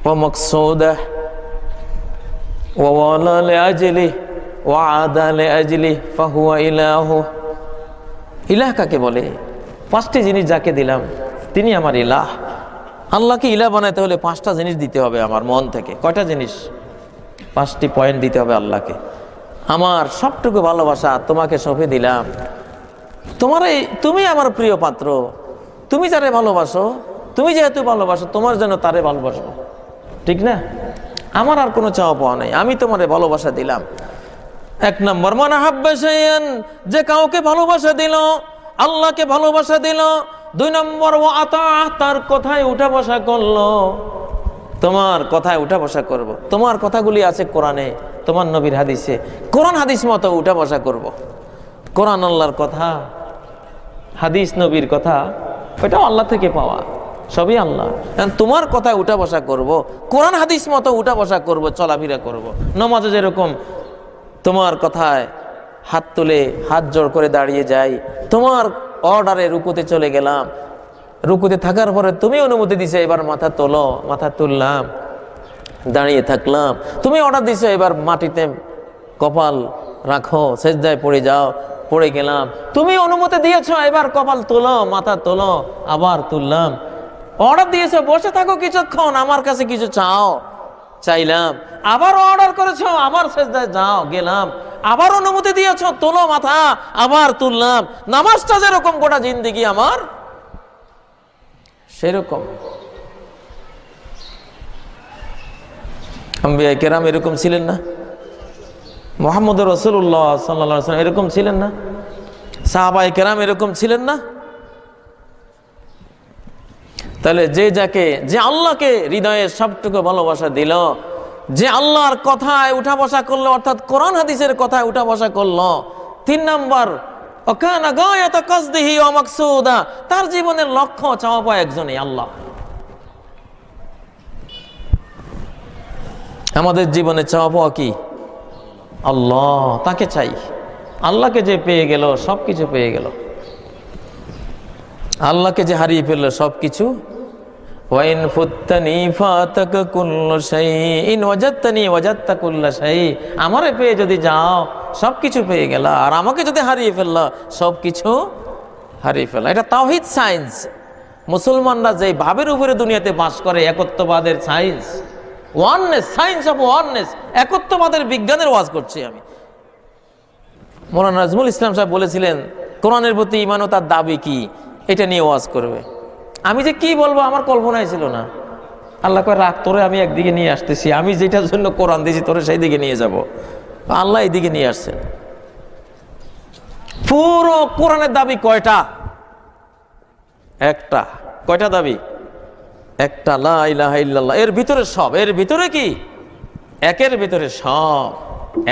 Speaker 3: ওয়া মাকসুদাহ ওয়া ওয়ালা লিআজলিহি ওয়া আদা লিআজলিহি ফাহুয়া ইলাহু। ইলাহ কাকে বলে? 5টি জিনিস যাকে দিলাম তিনি আমার ইলাহ। আল্লাহকে ইলাহ বানাইতে হলে 5টা জিনিস দিতে হবে আমার মন থেকে। কয়টা জিনিস? 5টি পয়েন্ট দিতে হবে আল্লাহকে। আমার সবটুকু ভালোবাসা তোমাকে সঁপে দিলাম। তুমি আমার প্রিয় পাত্র, তুমি যারে ভালোবাসো, তুমি যেহেতু ভালোবাসো, তোমার জন্য তারে ভালোবাসবো, ঠিক না? আমার আর কোনো চাওয়া পাওয়া নাই, আমি তোমারে ভালোবাসা দিলাম। 1 নম্বর, মান আহাব্বা শাইআন, যে কাউকে ভালোবাসা দিল, আল্লাহকে ভালোবাসা দিল। 2 নম্বর, ওয়া আতাআহ, তার কথায় উঠা বসা করলো। তোমার কথায় উঠা বসা করব। তোমার কথাগুলি আছে কোরআনে, তোমার নবীর হাদিসে, কোরআন হাদিস মতো উঠা বসা করব। কোরআন আল্লাহর কথা, হাদিস নবীর কথা, ওইটাও আল্লাহ থেকে পাওয়া, সবই আল্লাহ। তোমার কথায় উঠা বসা করব, কোরআন হাদিস মতো উঠা বসা করব, চলাফেরা করব। নামাজে যেরকম তোমার কথায় হাত তুলে হাত জোড় করে দাঁড়িয়ে যাই, তোমার অর্ডারে রুকুতে চলে গেলাম, রুকুতে থাকার পরে তুমি অনুমতি দিছো এবার মাথা তোলো, মাথা তুললাম, দাঁড়িয়ে থাকলাম। তুমি অর্ডার দিছো এবার মাটিতে কপাল রাখো, সেজদায় পড়ে যাও, পড়ে গেলাম। তুমি অনুমতি দিয়েছো এবার কপাল তোলো, মাথা তোলো, আবার তুললাম। অর্ডার দিয়েছো, বসে থাকো কিছুক্ষণ, আমার কাছে কিছু চাও, চাইলাম। আবার অর্ডার করেছো, আবার সেজদায় যাও, গেলাম। আবার অনুমতি দিয়েছো, তোলো মাথা, আবার তুললাম। নামাজটা যেরকম গোটা জিন্দেগি আমার সেরকম। আম্বিয়া কেরাম এরকম ছিলেন না? মুহাম্মদ রাসূলুল্লাহ সাল্লাল্লাহু আলাইহি ওয়াসাল্লাম এরকম ছিলেন না? সাহাবায়ে কেরাম এরকম ছিলেন না? তাহলে যে আল্লাহকে হৃদয়ে সবটুকু ভালোবাসা দিল, যে আল্লাহর কথায় উঠা বসা করলো, অর্থাৎ কোরআন হাদিসের কথায় উঠা বসা করলো, 3 নাম্বার ওয়াকানা গায়াত কাসদিহি ওয়া মাকসুদা, তার জীবনের লক্ষ্য চাওয়া পাওয়া একজনই আল্লাহ। আমাদের জীবনে চাওয়া পাওয়া কি? আল্লাহ, তাকে চাই। আল্লাহকে যে পেয়ে গেল সবকিছু পেয়ে গেল, আল্লাহকে যে হারিয়ে ফেললো সবকিছু। ওয়াইন ফুত্তানি ফাতাকা কুল্লু শাইইন ওয়াজাদতানি ওয়াজাদতা কুল্লা শাই, আমারে পেয়ে যদি যাও সবকিছু পেয়ে গেল, আর আমাকে যদি হারিয়ে ফেললো সবকিছু হারিয়ে ফেললো। এটা তাওহীদ সায়েন্স। মুসলমানরা যে ভাবের উপরে দুনিয়াতে বাস করে, একত্ববাদের science, oneness, science of oneness, একত্ববাদের বিজ্ঞানের ওয়াজ করছি আমি। মৌলানা নাজমুল ইসলাম সাহেব বলেছিলেন কোরআনের প্রতি ঈমান ও তার দাবি কি, এটা নিয়ে ওয়াজ করবে। আমি যে কি বলবো আমার কল্পনাই ছিল না। আল্লাহ কয় রাখ, তোরে আমি একদিকে নিয়ে আসতেছি, আমি যেটার জন্য কোরআন দিয়েছি তোরে সেই দিকে নিয়ে যাব। আল্লাহ এইদিকে নিয়ে আসছেন। পুরো কোরআনের দাবি কয়টা? একটা। কয়টা দাবি? একটা, লা ইলাহা ইল্লাল্লাহ। এর ভিতরে সব, এর ভিতরে কি? একের ভিতরে সব,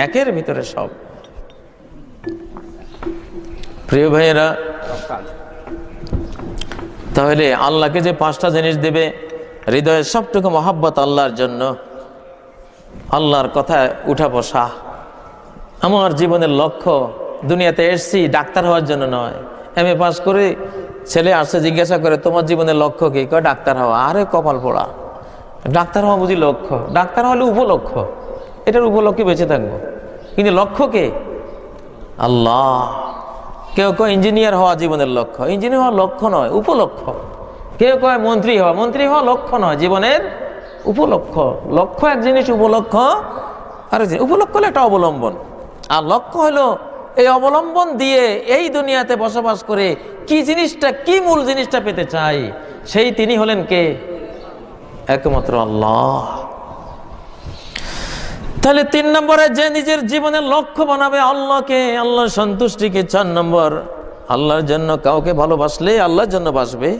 Speaker 3: একের ভিতরে সব। প্রিয় ভাইয়েরা, তাহলে আল্লাহকে যে 5টা জিনিস দেবে, হৃদয়ের সবটুকু মহব্বত আল্লাহর জন্য, আল্লাহর কথায় উঠা বসা। আমার জীবনের লক্ষ্য, দুনিয়াতে এসছি ডাক্তার হওয়ার জন্য নয়। MA পাস করে ছেলে আসছে, জিজ্ঞাসা করে তোমার জীবনের লক্ষ্য কি? কয় ডাক্তার হওয়া। আরে কপাল পোড়া, ডাক্তার হওয়া বুঝি লক্ষ্য? ডাক্তার হলে উপলক্ষ্য, এটার উপলক্ষে বেঁচে থাকবো, কিন্তু লক্ষ্য কে? আল্লাহ। কেউ কয় ইঞ্জিনিয়ার হওয়া জীবনের লক্ষ্য, ইঞ্জিনিয়ার হওয়া লক্ষ্য নয়, উপলক্ষ্য। কেউ কয় মন্ত্রী হওয়া, মন্ত্রী হওয়া লক্ষ্য নয়, জীবনের উপলক্ষ্য। লক্ষ্য এক জিনিস, উপলক্ষ্য আর উপলক্ষ্য হলো একটা অবলম্বন, আর লক্ষ্য হলো এই অবলম্বন দিয়ে এই দুনিয়াতে বসবাস করে কি জিনিসটা, কি মূল জিনিসটা পেতে চাই, সেই তিনি হলেন কে? একমাত্র আল্লাহ। তাহলে 3 নম্বরে যে নিজের জীবনের লক্ষ্য বানাবে আল্লাহকে, আল্লাহর সন্তুষ্টিকে। 4 নম্বর, আল্লাহর জন্য কাউকে ভালোবাসলে আল্লাহর জন্য বাসবে,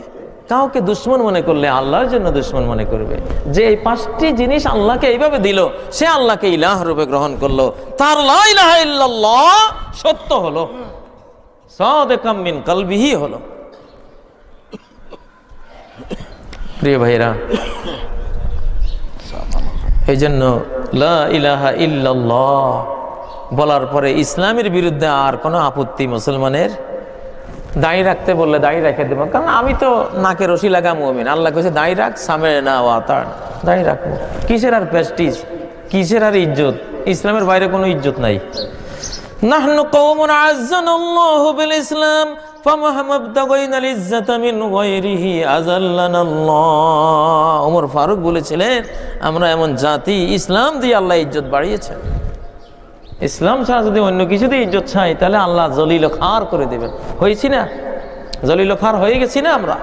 Speaker 3: কাউকে দুশ্মন মনে করলে আল্লাহর জন্য দুশ্মন মনে করবে। যে এই 5টি জিনিস আল্লাহকে এইভাবে দিল, সে আল্লাহকে ইলাহ রূপে গ্রহণ করলো, তার লা ইলাহা ইল্লাল্লাহ সত্য হলো, সাদিকাম মিন কলবিহি হলো। প্রিয় ভাইরা, এই জন্য লা ইলাহা ইল্লাল্লাহ বলার পরে ইসলামের বিরুদ্ধে আর কোনো আপত্তি মুসলমানের? দাড়ি রাখতে বললে দাড়ি রেখে দেবো, কারণ আমি তো নাকে রশি লাগা মুমিন। আল্লাহ কইছে দাড়ি রাখ, সামনে না ওয়াতার, দাড়ি রাখবো। কিসের আর প্রেস্টিজ, কিসের আর ইজ্জত? ইসলামের বাইরে কোনো ইজ্জত নাই। নাহনু কওমুন আযানাল্লাহু বিল ইসলাম ফামাহমাবতাগাইনাল ইজ্জাতা মিন গায়রিহি আযাল্লানাল্লাহ। ওমর ফারুক বলেছিলেন, আমরা এমন জাতি, ইসলাম দিয়ে আল্লাহ ইজ্জত বাড়িয়েছেন। ইসলাম ছাড়া যদি অন্য কিছু দিয়ে ইজ্জত চাই, তাহলে আল্লাহ জলিল খার করে দেবেন। হয়েছি না? জলিল খার হয়ে গেছি না আমরা?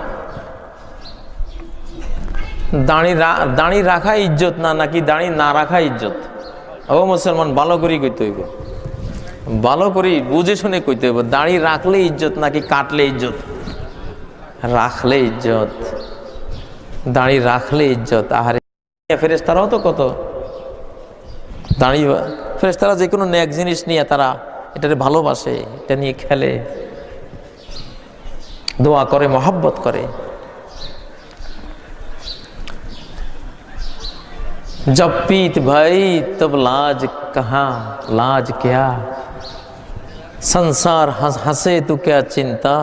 Speaker 3: দাড়ি রাখা ইজ্জত না, নাকি দাড়ি না রাখা ইজ্জত? ও মুসলমান, ভালো করেই কইতে হইব, ভালো করে বুঝে শুনে কইতে হইব। দাড়ি রাখলে ইজ্জত নাকি কাটলে ইজ্জত? রাখলে ইজ্জত, দাড়ি রাখলে ইজ্জত। আহারে, ফেরেশতারাও তো কত দাড়ি, ফেরেশতারা যে কোনো নেক জিনিস নিয়ে তারা এটাকে ভালোবাসে, এটা নিয়ে খেলে, দোয়া করে, মহব্বত করে। जब पीत भाई तब लाज कहाँ, लाज क्या, संसार हंसे तो क्या चिंता,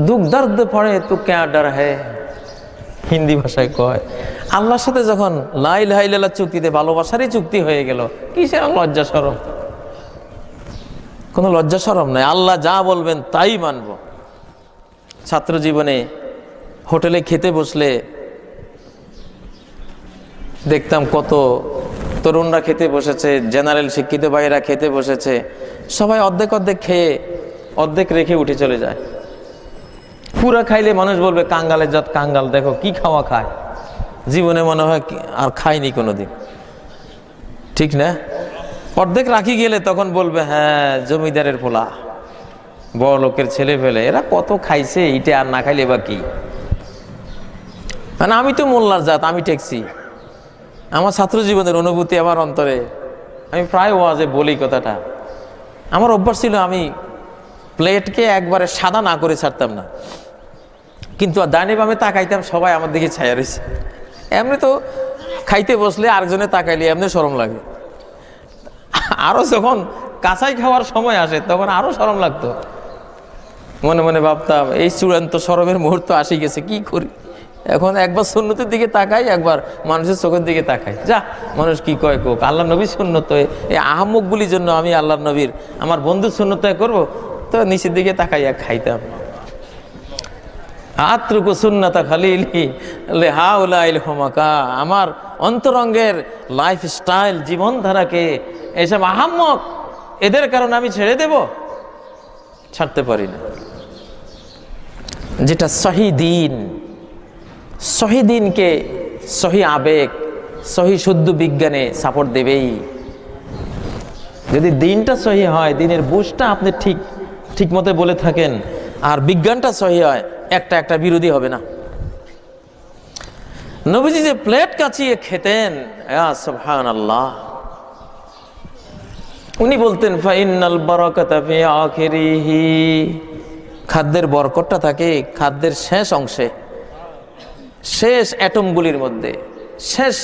Speaker 3: दुख दर्द पड़े तो क्या डर है। হিন্দি ভাষায় কয়, আল্লাহর সাথে যখন লা ইলাহা ইল্লাল্লাহ চুক্তিতে ভালোবাসারই চুক্তি হয়ে গেল, কিসের লজ্জা শরম? কোনো লজ্জা শরম নাই। আল্লাহ যা বলবেন তাই মানব। ছাত্র জীবনে হোটেলে খেতে বসলে দেখতাম কত তরুণরা খেতে বসেছে, জেনারেল শিক্ষিত ভাইয়েরা খেতে বসেছে, সবাই অর্ধেক অর্ধেক খেয়ে অর্ধেক রেখে উঠে চলে যায়। পুরা খাইলে মানুষ বলবে কাঙ্গালের জাত কাঙ্গাল, দেখো কি খাওয়া খায়, জীবনে মনে হয় আর খায়নি কোনোদিন, ঠিক না? অর্ধেক রাখি গেলে তখন বলবে হ্যাঁ জমিদারের পোলা, বড় লোকের ছেলে ফেলে, এরা কত খাইছে, ইটে আর না খাইলে বা কি। মানে আমি তো মোল্লার জাত, আমি টেকছি। আমার ছাত্র জীবনের অনুভূতি আমার অন্তরে, আমি প্রায় ওয়াজে বলি কথাটা। আমার অভ্যাস ছিল আমি প্লেটকে একবারে সাদা না করে ছাড়তাম না, কিন্তু ডাইনে বামে তাকাইতাম, সবাই আমার দিকে ছায়া রয়েছে। এমনি তো খাইতে বসলে আরেকজনে তাকাইলে এমনি শরম লাগে, আরো যখন কাঁচাই খাওয়ার সময় আসে তখন আরো শরম লাগতো। মনে মনে ভাবতাম এই চূড়ান্ত শরমের মুহূর্ত আসি গেছে, কি করি এখন? একবার সুন্নতের দিকে তাকাই, একবার মানুষের চোখের দিকে তাকাই, যা মানুষ কি কয় কোক, আল্লাহ নবীর সুন্নত, এই আহম্মকগুলির জন্য আমি আল্লাহ নবীর আমার বন্ধুর সুন্নত করবো, তো নিচের দিকে তাকাইয়া খাইতাম। আত্রুকু সুন্নাতা খালিলি লেহাউলাইল হোমাকা, আমার অন্তরঙ্গের লাইফস্টাইল জীবনধারাকে এসব আহাম্মক এদের কারণে আমি ছেড়ে দেব? ছাড়তে পারি না। যেটা সহি দিন, সহি দিনকে সহি আবেগ, সহি শুদ্ধ বিজ্ঞানে সাপোর্ট দেবেই। যদি দিনটা সহি হয়, দিনের বুঝটা আপনি ঠিক মতো বলে থাকেন, আর বিজ্ঞানটা সহি হয়, একটা বিরোধী হবে না। নবীজি যে প্লেট কাচিয়ে খেতেন, সুবহানাল্লাহ, উনি বলতেন ফাইনাল বারাকাতা ফি আখিরিহি, খাদ্যের বরকতটা থাকে খাদ্যের শেষ অংশে, শেষ অ্যাটমগুলির মধ্যে, শেষ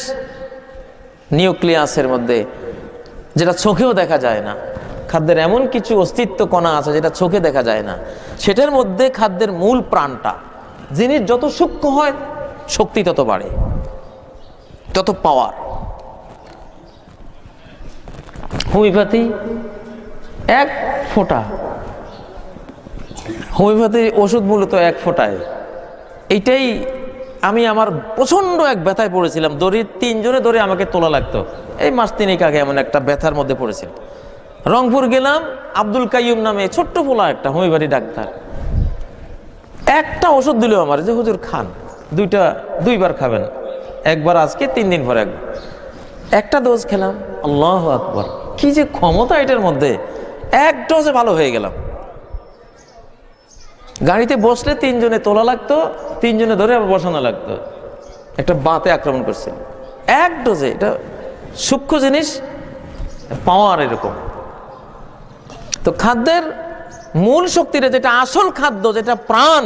Speaker 3: নিউক্লিয়াসের মধ্যে, যেটা চোখেও দেখা যায় না। খাদ্যের এমন কিছু অস্তিত্ব কণা আছে যেটা চোখে দেখা যায় না, সেটার মধ্যে খাদ্যের মূল প্রাণটা। জিনিস যত সূক্ষ্ম হয় শক্তি তত বাড়ে, তত পাওয়ার। হোমিওপ্যাথি এক ফোঁটা, হোমিওপ্যাথি ওষুধ মূলত এক ফোঁটায়। এইটাই আমি আমার প্রচন্ড এক ব্যথায় পড়েছিলাম, দড়ি 3 জনে ধরে আমাকে তোলা লাগতো। এই মাস 3 আগে এমন একটা ব্যথার মধ্যে পড়েছিলাম। রংপুর গেলাম, আব্দুল কাইয়ুম নামে ছোট্ট পোলা একটা হোমিওপ্যাথি ডাক্তার, একটা ওষুধ দিল আমার, যে হুজুর খান, 2বার খাবেন, একবার আজকে 3 দিন পরে একবার। একটা ডোজ খেলাম, আল্লাহু আকবার, কি যে ক্ষমতা এটার মধ্যে! এক ডোজে ভালো হয়ে গেলাম। গাড়িতে বসলে 3 জনে তোলা লাগতো, 3 জনে ধরে আবার বসানো লাগতো। একটা বাতে আক্রমণ করছে এক ডোজে। এটা সূক্ষ্ম জিনিস, পাওয়ার এরকম। তো খাদ্যের মূল শক্তিটা, যেটা আসল খাদ্য, যেটা প্রাণ,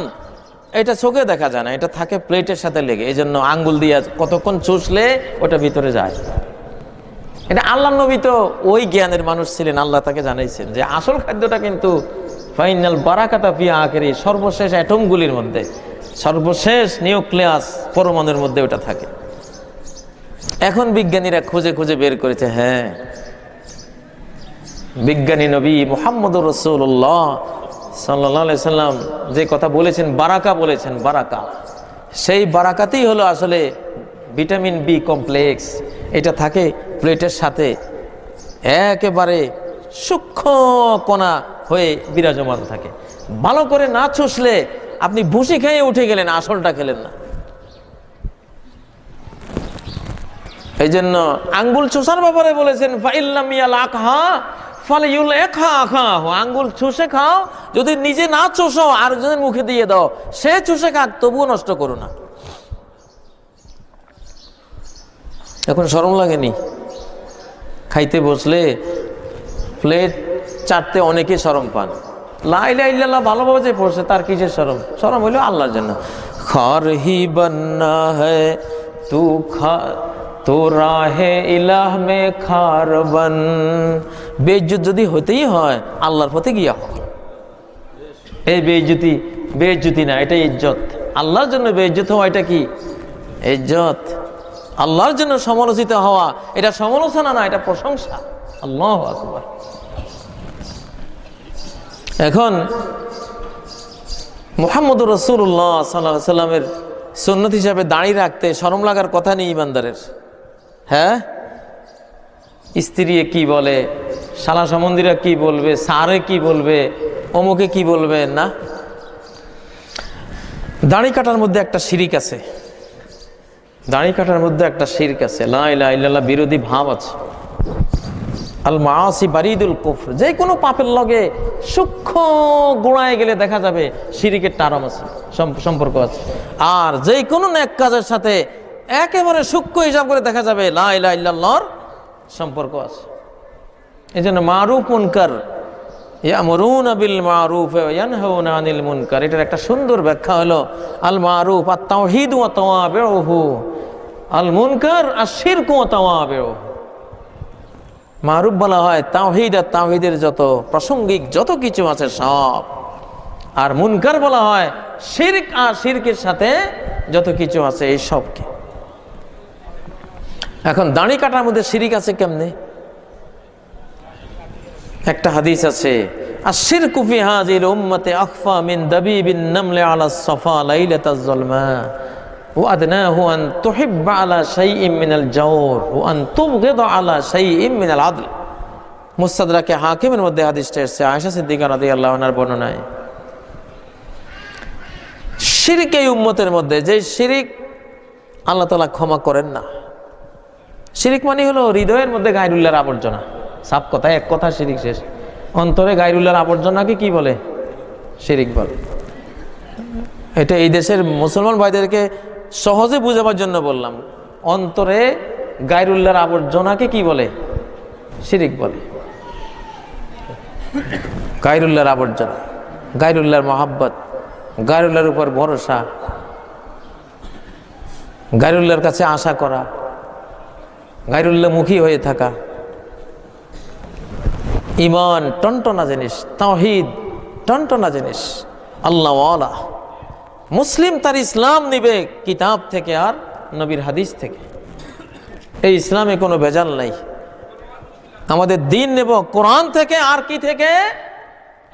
Speaker 3: এটা চোখে দেখা যায় না, এটা থাকে প্লেটের সাথে লেগে। এই জন্য আঙ্গুল দিয়ে কতক্ষণ চুষলে ওটা ভিতরে যায়। এটা আল্লাহ নবী তো ওই জ্ঞানের মানুষ ছিলেন, আল্লাহ তাকে জানাইছেন যে আসল খাদ্যটা কিন্তু ফাইনাল বারাকাতা ফি আখিরি, সর্বশেষ অ্যাটমগুলির মধ্যে, সর্বশেষ নিউক্লিয়াস পরমাণুর মধ্যে ওটা থাকে। এখন বিজ্ঞানীরা খুঁজে খুঁজে বের করেছে, হ্যাঁ, বিজ্ঞানী নবী মুহাম্মদুর রাসূলুল্লাহ সাল্লাল্লাহু আলাইহি সাল্লাম যে কথা বলেছেন, বারাকা বলেছেন, বারাকা, সেই বারাকাতেই হলো আসলে ভিটামিন বি কমপ্লেক্স। এটা থাকে প্লেটের সাথে, একেবারে সূক্ষ্ম কণা হয়ে বিরাজমান থাকে। ভালো করে না চুষলে আপনি ভুসি খেয়ে উঠে গেলেন, আসলটা খেলেন না। এই জন্য আঙ্গুল চুষার ব্যাপারে বলেছেন ফাইল্লাম ইয়ালাকহা ফালিউলাকহা আখাহু, আঙ্গুল চুষে খাও, যদি নিজে না চুষো আরেকজনের মুখে দিয়ে দাও, সে চুষে খাক, তবুও নষ্ট করো না। এখন শরম লাগেনি? খাইতে বসলে প্লেট চাটতে অনেকে শরম পান। লা ইলাহা ইল্লাল্লাহ ভালোভাবে যে পড়ছে তার কিসের শরম? শরম হইল আল্লাহর জন্য। খার হি বন্না হ্যায় তু খা তো রাহে ইলাহ মে খার বন, বেইজ্জত যদি হতেই হয় আল্লাহর পথে গিয়া হয়। এই বেইজ্জতি না, এটা ইজ্জত। আল্লাহর জন্য বেইজ্জত হওয়া এটা কি? ইজ্জত। আল্লাহর জন্য সমালোচিত হওয়া এটা সমালোচনা না, এটা প্রশংসা। আল্লাহু আকবার। এখন মুহাম্মদুর রাসূলুল্লাহ সাল্লাল্লাহু আলাইহি ওয়াসাল্লামের সুন্নত হিসাবে দাড়ি রাখতে শরম লাগার কথা নেই ইমানদারের? হ্যাঁ, স্ত্রী কি বলে, শালা সম্বন্ধীরা কি বলবে, স্যারে কি বলবে, অমুকে কি বলবে না? দাড়ি কাটার মধ্যে একটা শিরিক আছে, দাড়ি কাটার মধ্যে একটা শিরক আছে, লা ইলাহা ইল্লাল্লাহ বিরোধী ভাব আছে। আল মাআসি বারিদুল কুফর, যে কোনো পাপের লগে সূক্ষ্ম গোড়ায় গেলে দেখা যাবে শিরিকের টারম আছে, সম্পর্ক আছে। আর যে কোনো নেক কাজের সাথে একেবারে সূক্ষ্ম হিসাব করে দেখা যাবে লা ইলাহা ইল্লাল্লাহর সম্পর্ক আছে। এই জন্য মারুফ মুনকার, ইয়ামুরুনা বিল মারুফ ওয়া ইয়ানহাউনা আনিল মুনকার, এটার একটা সুন্দর ব্যাখ্যা হলো আল মারুফ আত তাওহীদ ওয়া তাওয়াবিউহু, আল মুনকার আশ-শিরক ওয়া তাওয়াবিউহু। মারুফ বলা হয় তাওহীদ আর তাওহীদের যত প্রাসঙ্গিক যত কিছু আছে সব, আর মুনকার বলা হয় শিরক আর শিরকের সাথে যত কিছু আছে এই সবকে। এখন দাড়ি কাটার মধ্যে শিরিক আছে কেমনে? একটা হাদিস আছে, আশ-শিরকু ফি হাযিহিল উম্মতি আখফা মিন দাবিবিন নামলি আলা সাফা লাইলাতাজ যালমা ওয়া আদনাহু আন তুহিব্বা আলা শাইইন মিনাল জাওর ওয়া আন তুবগিদা আলা শাইইন মিনাল আদল। মুস্তাদরাকে হাকিমের মধ্যে হাদিসটা এসেছে আয়েশা সিদ্দিকা রাদিয়াল্লাহু আনহার বর্ণনায়। শিরক এই উম্মতের মধ্যে, যে শিরক আল্লাহ তাআলা ক্ষমা করেন না। শিরক মানে হলো হৃদয়ের মধ্যে গায়রুল্লাহর আবর্জনা, সাপ কথা, এক কথা শিরিক শেষ। অন্তরে গায়রুল্লাহর আবর্জনাকে কি বলে? শিরিক বলে। এটা এই দেশের মুসলমান ভাইদেরকে সহজে বুঝাবার জন্য বললাম। অন্তরে গায়রুল্লাহর আবর্জনাকে কি বলে? শিরিক বলে। গায়রুল্লাহর আবর্জনা, গায়রুল্লাহর মহাব্বত, গায়রুল্লাহর উপর ভরসা, গায়রুল্লাহর কাছে আশা করা, গায়রুল্লাহ মুখী হয়ে থাকা। ইমান টনটনা জিনিস, তাওহীদ টনটনা জিনিস। আল্লাহওয়ালা মুসলিম তার ইসলাম নিবে কিতাব থেকে আর নবীর হাদিস থেকে। এই ইসলামে কোনো ভেজাল নাই। আমাদের দিন নেব কোরআন থেকে, আর কি থেকে?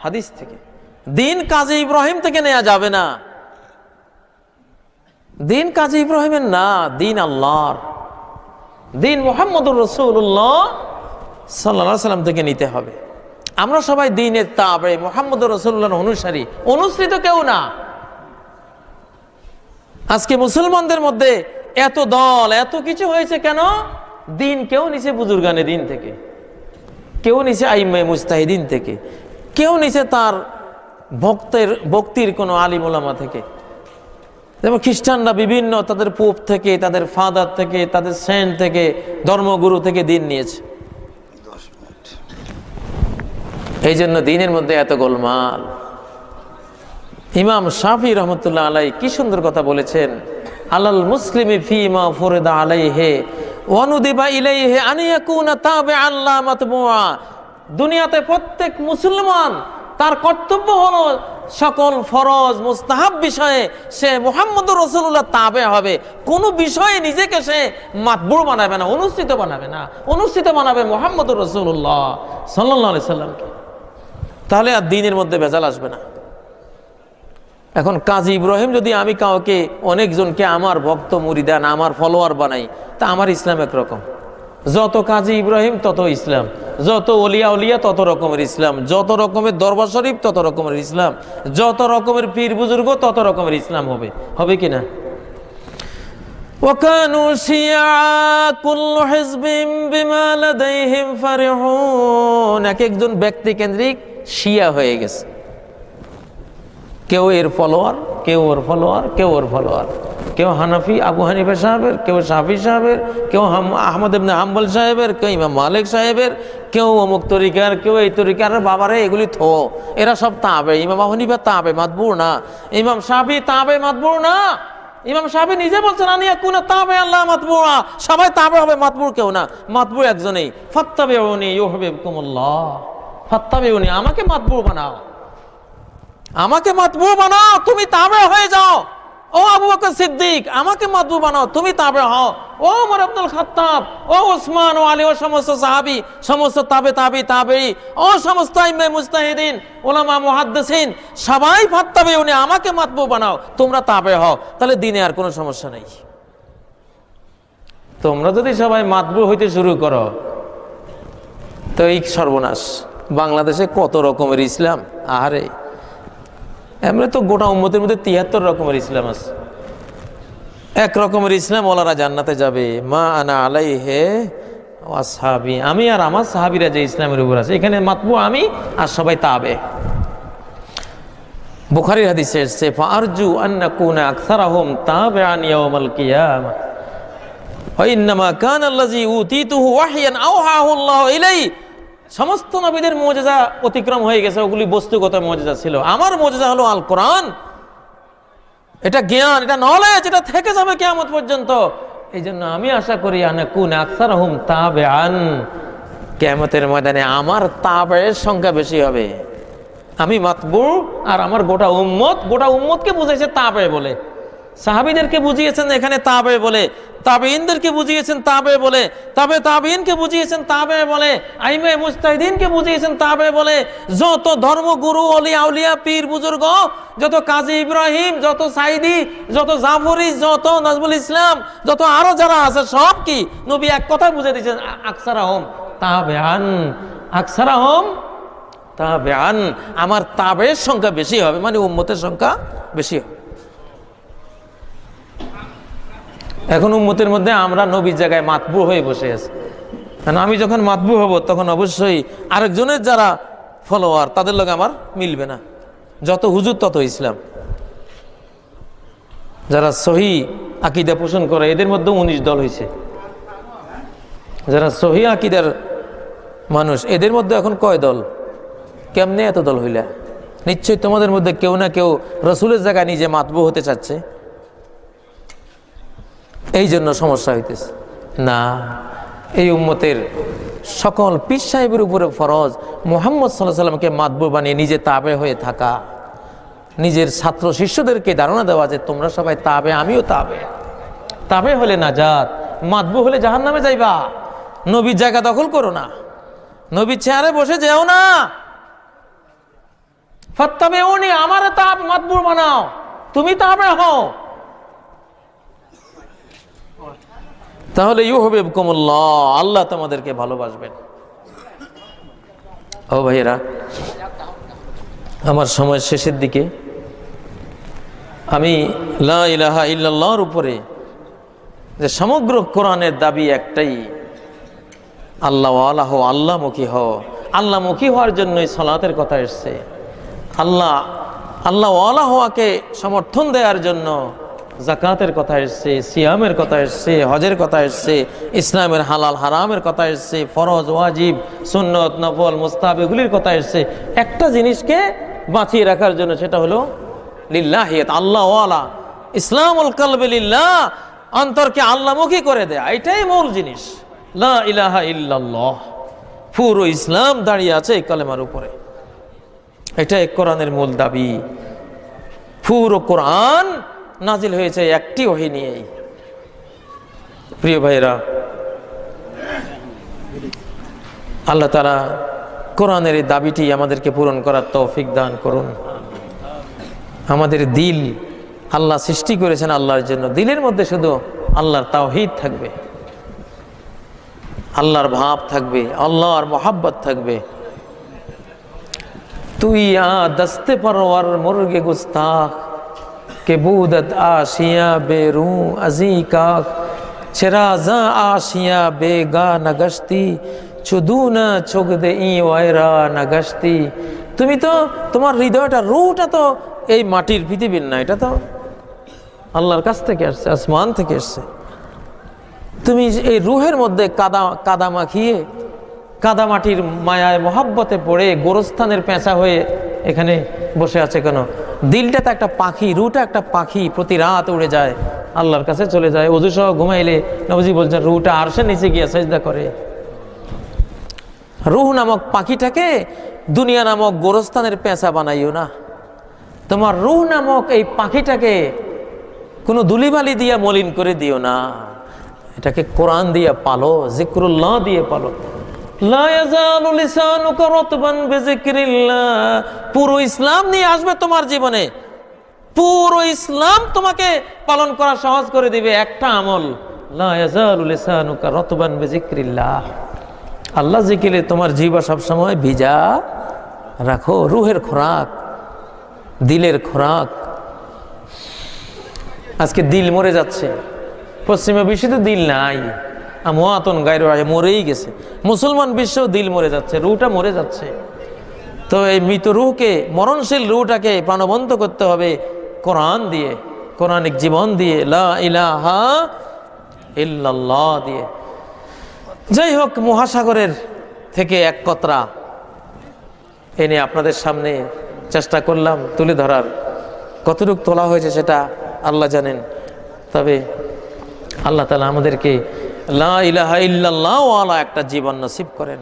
Speaker 3: হাদিস থেকে। দিন কাজী ইব্রাহিম থেকে নেওয়া যাবে না। দিন কাজী ইব্রাহিমের না, দিন আল্লাহর, দিন মুহাম্মদুর রাসূলুল্লাহ সাল্লাল্লাহু আলাইহি সাল্লাম থেকে নিতে হবে। আমরা সবাই দ্বীনের তাবে, মুহাম্মদুর রাসূলুল্লাহর অনুসারী, অনুসৃত কেউ না। আজকে মুসলমানদের মধ্যে এত দল, এত কিছু হয়েছে কেন? দিন কেউ নিছে বুজুর্গানে দিন থেকে, কেউ নিছে আইম্মে মুজতাহিদিন থেকে, কেউ নিছে তার ভক্তির কোনো আলিম উলামা থেকে। যেমন খ্রিস্টানরা বিভিন্ন তাদের পোপ থেকে, তাদের ফাদার থেকে, তাদের সেন্ট থেকে, ধর্মগুরু থেকে দিন নিয়েছে। এই জন্য দিনের মধ্যে এত গোলমাল। ইমাম শাফি রহমতুল্লাহ আলাই কি সুন্দর কথা বলেছেন, আলাল মুসলিমি ফিমা ফুরিদা আলাইহি ওয়া নুদিবা ইলাইহি আন ইয়াকুনা তাবিআন লা মাতবুআ। দুনিয়াতে প্রত্যেক মুসলমান তার কর্তব্য হলো সকল ফরজ মুস্তাহাব বিষয়ে সে মুহাম্মদুর রাসূলুল্লাহ তাবে হবে। কোনো বিষয়ে নিজেকে সে মাতবুর বানাবে না, অনুষ্ঠিত বানাবে না। অনুষ্ঠিত বানাবে মুহাম্মদুর রাসূলুল্লাহ সাল্লাল্লাহু আলাইহি সাল্লামকে। তাহলে আর দ্বীনের মধ্যে ভেজাল আসবে না। এখন কাজী ইব্রাহিম যদি আমি কাউকে, অনেকজনকে আমার ভক্ত মুরিদান, আমার ফলোয়ার বানাই, তা আমার ইসলাম একরকম। যত কাজী ইব্রাহিম তত ইসলাম, যত ওলিয়া উলিয়া তত রকমের ইসলাম, যত রকমের দরবার শরীফ তত রকমের ইসলাম, যত রকমের পীর বুজুর্গ তত রকমের ইসলাম হবে। হবে কিনা? ওয়াকানু শিয়া কুল্লু হিজবিন বিমা লাদাইহিম ফারিহুন। এক একজন ব্যক্তি কেন্দ্রিক শিয়া হয়ে গেছে। কেউ এর ফলোয়ার, কেউ ওর ফলোয়ার, কেউ ওর ফলোয়ার, কেউ হানাফি আবু হানিফা সাহেবের, কেউ শাফি সাহেবের, কেউ আহমদ ইবনে হাম্বল সাহেবের, কেউ ইমাম মালিক সাহেবের, কেউ অমুক তরিকার, কেউ এই তরিকার। বাবারে এগুলি থো, এরা সব তাবে। ইমাম আবু হানিফা তাবে, মাতবুর না। ইমাম শাফি তাবে, মাতবুর না। ইমাম শাফি নিজে বলছেন আনিয়া কুনা তাবে আল্লাহ মাতবুরা, সবাই তাবে হবে, মাতবুর কেউ না। মাতবুর একজনেই, ফাত্তাবিউনি ইউহিব্বুকুমুল্লাহ। ফাত্তাবিউনি, আমাকে মাতবুর বানাও, আমাকে মাতবুর বানাও, তুমি তাবে হয়ে যাও। ও আবু বকর সিদ্দিক আমাকে মাতবু বানাও, তুমি তাবে হও। ও ওমর আব্দুল খাত্তাব, ও ওসমান, ও আলী, ও সমস্ত সাহাবী, সমস্ত তাবেঈ, ও সমস্ত ইমাম মুজতাহিদিন, উলামা মুহাদ্দিসিন, সবাই ফাত্তাবে উনি আমাকে মাতবু বানাও, তোমরা তাবে হও, তাহলে দিনে আর কোনো সমস্যা নেই। তোমরা যদি সবাই মাতবু হইতে শুরু করো তো এই সর্বনাশ। বাংলাদেশে কত রকমের ইসলাম, আহারে এমনি তো গোটা উম্মতের মধ্যে ৭৩ রকমের ইসলাম আছে। এক রকমের ইসলাম ওলারা জান্নাতে যাবে, মা আনা আলাইহি ওয়া আসহাবি, আমি আর আমার সাহাবীরা যে ইসলামের উপর আছে, এখানে মাতবু আমি আর সবাই তাবে। বুখারীর হাদিসে এসেছে ফারজু আন নাকুনা আকসারাহুম তাবিআন ইয়াউমাল কিয়ামah ওয়া ইন্নামা কানা আল্লাযী উতীতুহু ওয়াহইয়ান আওহাহু আল্লাহু ইলাইহি। সমস্ত নবীদের মুজিজা অতিক্রম হয়ে গেছে, ওগুলি বস্তুগত মুজিজা ছিল। আমার মুজিজা হলো আল কোরআন, এটা জ্ঞান, এটা নলেজ, এটা থেকে যাবে কিয়ামত পর্যন্ত। এই জন্য আমি আশা করি আনাকুনা আকসারহুম তাবিআন, কিয়ামতের ময়দানে আমার তাবের সংখ্যা বেশি হবে। আমি মাতবু আর আমার গোটা উম্মতকে বুঝাইছে তাবে বলে, সাহাবীদেরকে বুঝিয়েছেন এখানে তাবে বলে, তাবেঈনদেরকে বুঝিয়েছেন তাবে বলে, তাবেঈনকে বুঝিয়েছেন তাবে বলে, আইমে মুজতাহিদিনকে বুঝিয়েছেন তাবে বলে। যত ধর্মগুরু, ওলি আউলিয়া, পীর বুজুর্গ, যত কাজী ইব্রাহিম, যত সাইদি, যত জাফরি, যত নাজমুল ইসলাম, যত আরো যারা আছে সব কি নবী এক কথা বুঝে দিয়েছেন, আকসারাহুম তাবিআন, আকসারাহুম তাবিআন, আমার তাবের সংখ্যা বেশি হবে, মানে উম্মতের সংখ্যা বেশি হবে। এখন উম্মতের মধ্যে আমরা নবীর জায়গায় মাতবু হয়ে বসে আছি। কারণ আমি যখন মাতবু হব তখন অবশ্যই আরেকজনের যারা ফলোয়ার তাদের লগে আমার মিলবে না। যত হুজুর তত ইসলাম। যারা সহি আকীদা পোষণ করে এদের মধ্যে 19 দল হয়েছে। যারা সহি আকীদার মানুষ এদের মধ্যে এখন কয় দল? কেমনে এত দল হইলা? নিশ্চয়ই তোমাদের মধ্যে কেউ না কেউ রাসূলের জায়গায় নিজে মাতবু হতে চাচ্ছে, এই জন্য সমস্যা হইতেছে না। এই উম্মতের সকল পীর সাহেবের উপরে ফরজ মুহাম্মদ সাল্লাল্লাহু আলাইহি সাল্লামকে মাতবু বানিয়ে নিজে তাবে হয়ে থাকা, নিজের ছাত্র শিষ্যদেরকে ধারণা দেওয়া যে তোমরা সবাই তাবে, আমিও তাবে। তাবে হলে নাজাত, মাতবু হলে জাহান্নামে যাইবা। নবীর জায়গা দখল করো না, নবীর চেয়ারে বসে যেও না। ফাত্তাবিউনি, আমারে তাব মাতবু বানাও, তুমি তাবে হও, তাহলে ইউহিব্বুকুমুল্লাহ, আল্লাহ তোমাদেরকে ভালোবাসবেন। ও ভাইয়েরা, আমার সময় শেষের দিকে আমি লা ইলাহা ইল্লাল্লাহর উপরে যে সমগ্র কোরআনের দাবি একটাই, আল্লাহ ওয়ালা হও, আল্লাহমুখী হও। আল্লাহমুখী হওয়ার জন্যই সালাতের কথা এসছে। আল্লাহ ওয়ালা হওয়াকে সমর্থন দেওয়ার জন্য যাকাতের কথা এসছে, সিয়ামের কথা এসছে, হজের কথা এসছে, ইসলামের হালাল হারামের কথা এসছে, ফরজ ওয়াজিব সুন্নত নফল মুস্তাহাব এগুলির কথা এসছে। একটা জিনিসকে বাঁচিয়ে রাখার জন্য, সেটা হলো লিল্লাহিয়াত, আল্লাহ ওয়ালা, ইসলামুল কলবি লিল্লাহ, অন্তরকে আল্লাহমুখী করে দেয়া, এটাই মূল জিনিস। লা ইলাহা ইল্লাল্লাহ, পুরো ইসলাম দাঁড়িয়ে আছে এই কালেমার উপরে। এটাই কোরআনের মূল দাবি। পুরো কোরআন নাজিল হয়েছে একটি ওহী নিয়েই। প্রিয় ভাইরা, আল্লাহ তাআলা কোরআনের এই দাবিটি আমাদেরকে পূরণ করার তৌফিক দান করুন। আমাদের দিল আল্লাহ সৃষ্টি করেছেন আল্লাহর জন্য, দিলের মধ্যে শুধু আল্লাহর তাওহীদ থাকবে, আল্লাহর ভাব থাকবে, আল্লাহর মোহাব্বত থাকবে। তুই দস্তে পরওয়ার মুর্গে গুস্তাখ के बूदत आशिया बेरू अजी का चराजा आशिया बेगा नगश्ती चुदूना चुग दे ই ওয়রা নগশ্তি। তুমি তো তোমার হৃদয়টা, রূহটা তো এই মাটির পৃথিবীর না, এটা তো আল্লাহর কাছ থেকে আসছে, আসমান থেকে আসছে। তুমি এই রূহের মধ্যে কাদা মাখিয়ে, কাদা মাটির মায়ায় মহাব্বতে পড়ে গোরস্থানের পেঁচা হয়ে এখানে বসে আছে কেন? দিলটা তো একটা পাখি, রুটা একটা পাখি, প্রতি রাত উড়ে যায়, আল্লাহর কাছে চলে যায়। ওযু সহ ঘুমাইলে নবীজি বলছেন রুটা আরশের নিচে গিয়ে সাজদা করে। রূহ নামক পাখিটাকে দুনিয়া নামক গোরস্থানের পেঁচা বানাইও না। তোমার রূহ নামক এই পাখিটাকে কোনো ধুলিবালি দিয়া মলিন করে দিও না, এটাকে কোরআন দিয়ে পালো, জিক্রুল্লাহ দিয়ে পালো। লা ইয়াজালু লিসানুকা রাতবান বিযিকরিল্লাহ। পুরো ইসলাম নিয়ে আসবে তোমার জীবনে, পুরো ইসলাম তোমাকে পালন করা সহজ করে দিবে একটা আমল, লা ইয়াজালু লিসানুকা রাতবান বিযিকরিল্লাহ। আল্লাহ জিকিরে তোমার জিহ্বা সবসময় ভিজা রাখো। রুহের খোরাক, দিলের খোরাক। আজকে দিল মরে যাচ্ছে, পশ্চিমা বিশ্বে দিল নাই, আমওয়াতুন গায়রু আহয়া, মরেই গেছে। মুসলমান বিশ্বেও দিল মরে যাচ্ছে, রুহটা মরে যাচ্ছে। তো এই মৃত রুহকে, মরণশীল রুহটাকে প্রাণবন্ত করতে হবে কোরআন দিয়ে, কোরআনিক জীবন দিয়ে, লা ইলাহা ইল্লাল্লাহ দিয়ে। যাই হোক, মহাসাগরের থেকে এক কতরা এনে আপনাদের সামনে চেষ্টা করলাম তুলে ধরার। কতটুকু তোলা হয়েছে সেটা আল্লাহ জানেন। তবে আল্লাহ তাআলা আমাদেরকে লা ইলাহা ইল্লাল্লাহ ওয়ালা একটা জীবন নসিব করেন।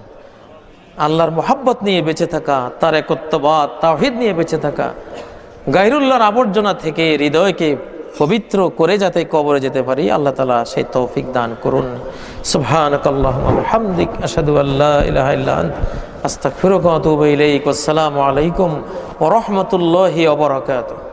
Speaker 3: আল্লাহর মোহাব্বত নিয়ে বেঁচে থাকা, তার একত্ববাদ তাওহীদ নিয়ে বেঁচে থাকা, গায়রুল্লাহর আবর্জনা থেকে হৃদয়কে পবিত্র করে যাতে কবরে যেতে পারি, আল্লাহ তাআলা সেই তৌফিক দান করুন। সুবহানাকাল্লাহুম্মা ওয়া বিহামদিক, আশহাদু আল্লা ইলাহা ইল্লা আনতা, আস্তাগফিরুকা ওয়া আতুবু ইলাইক। আসসালামু আলাইকুম ওয়া রাহমাতুল্লাহি ওয়া বারাকাতুহু।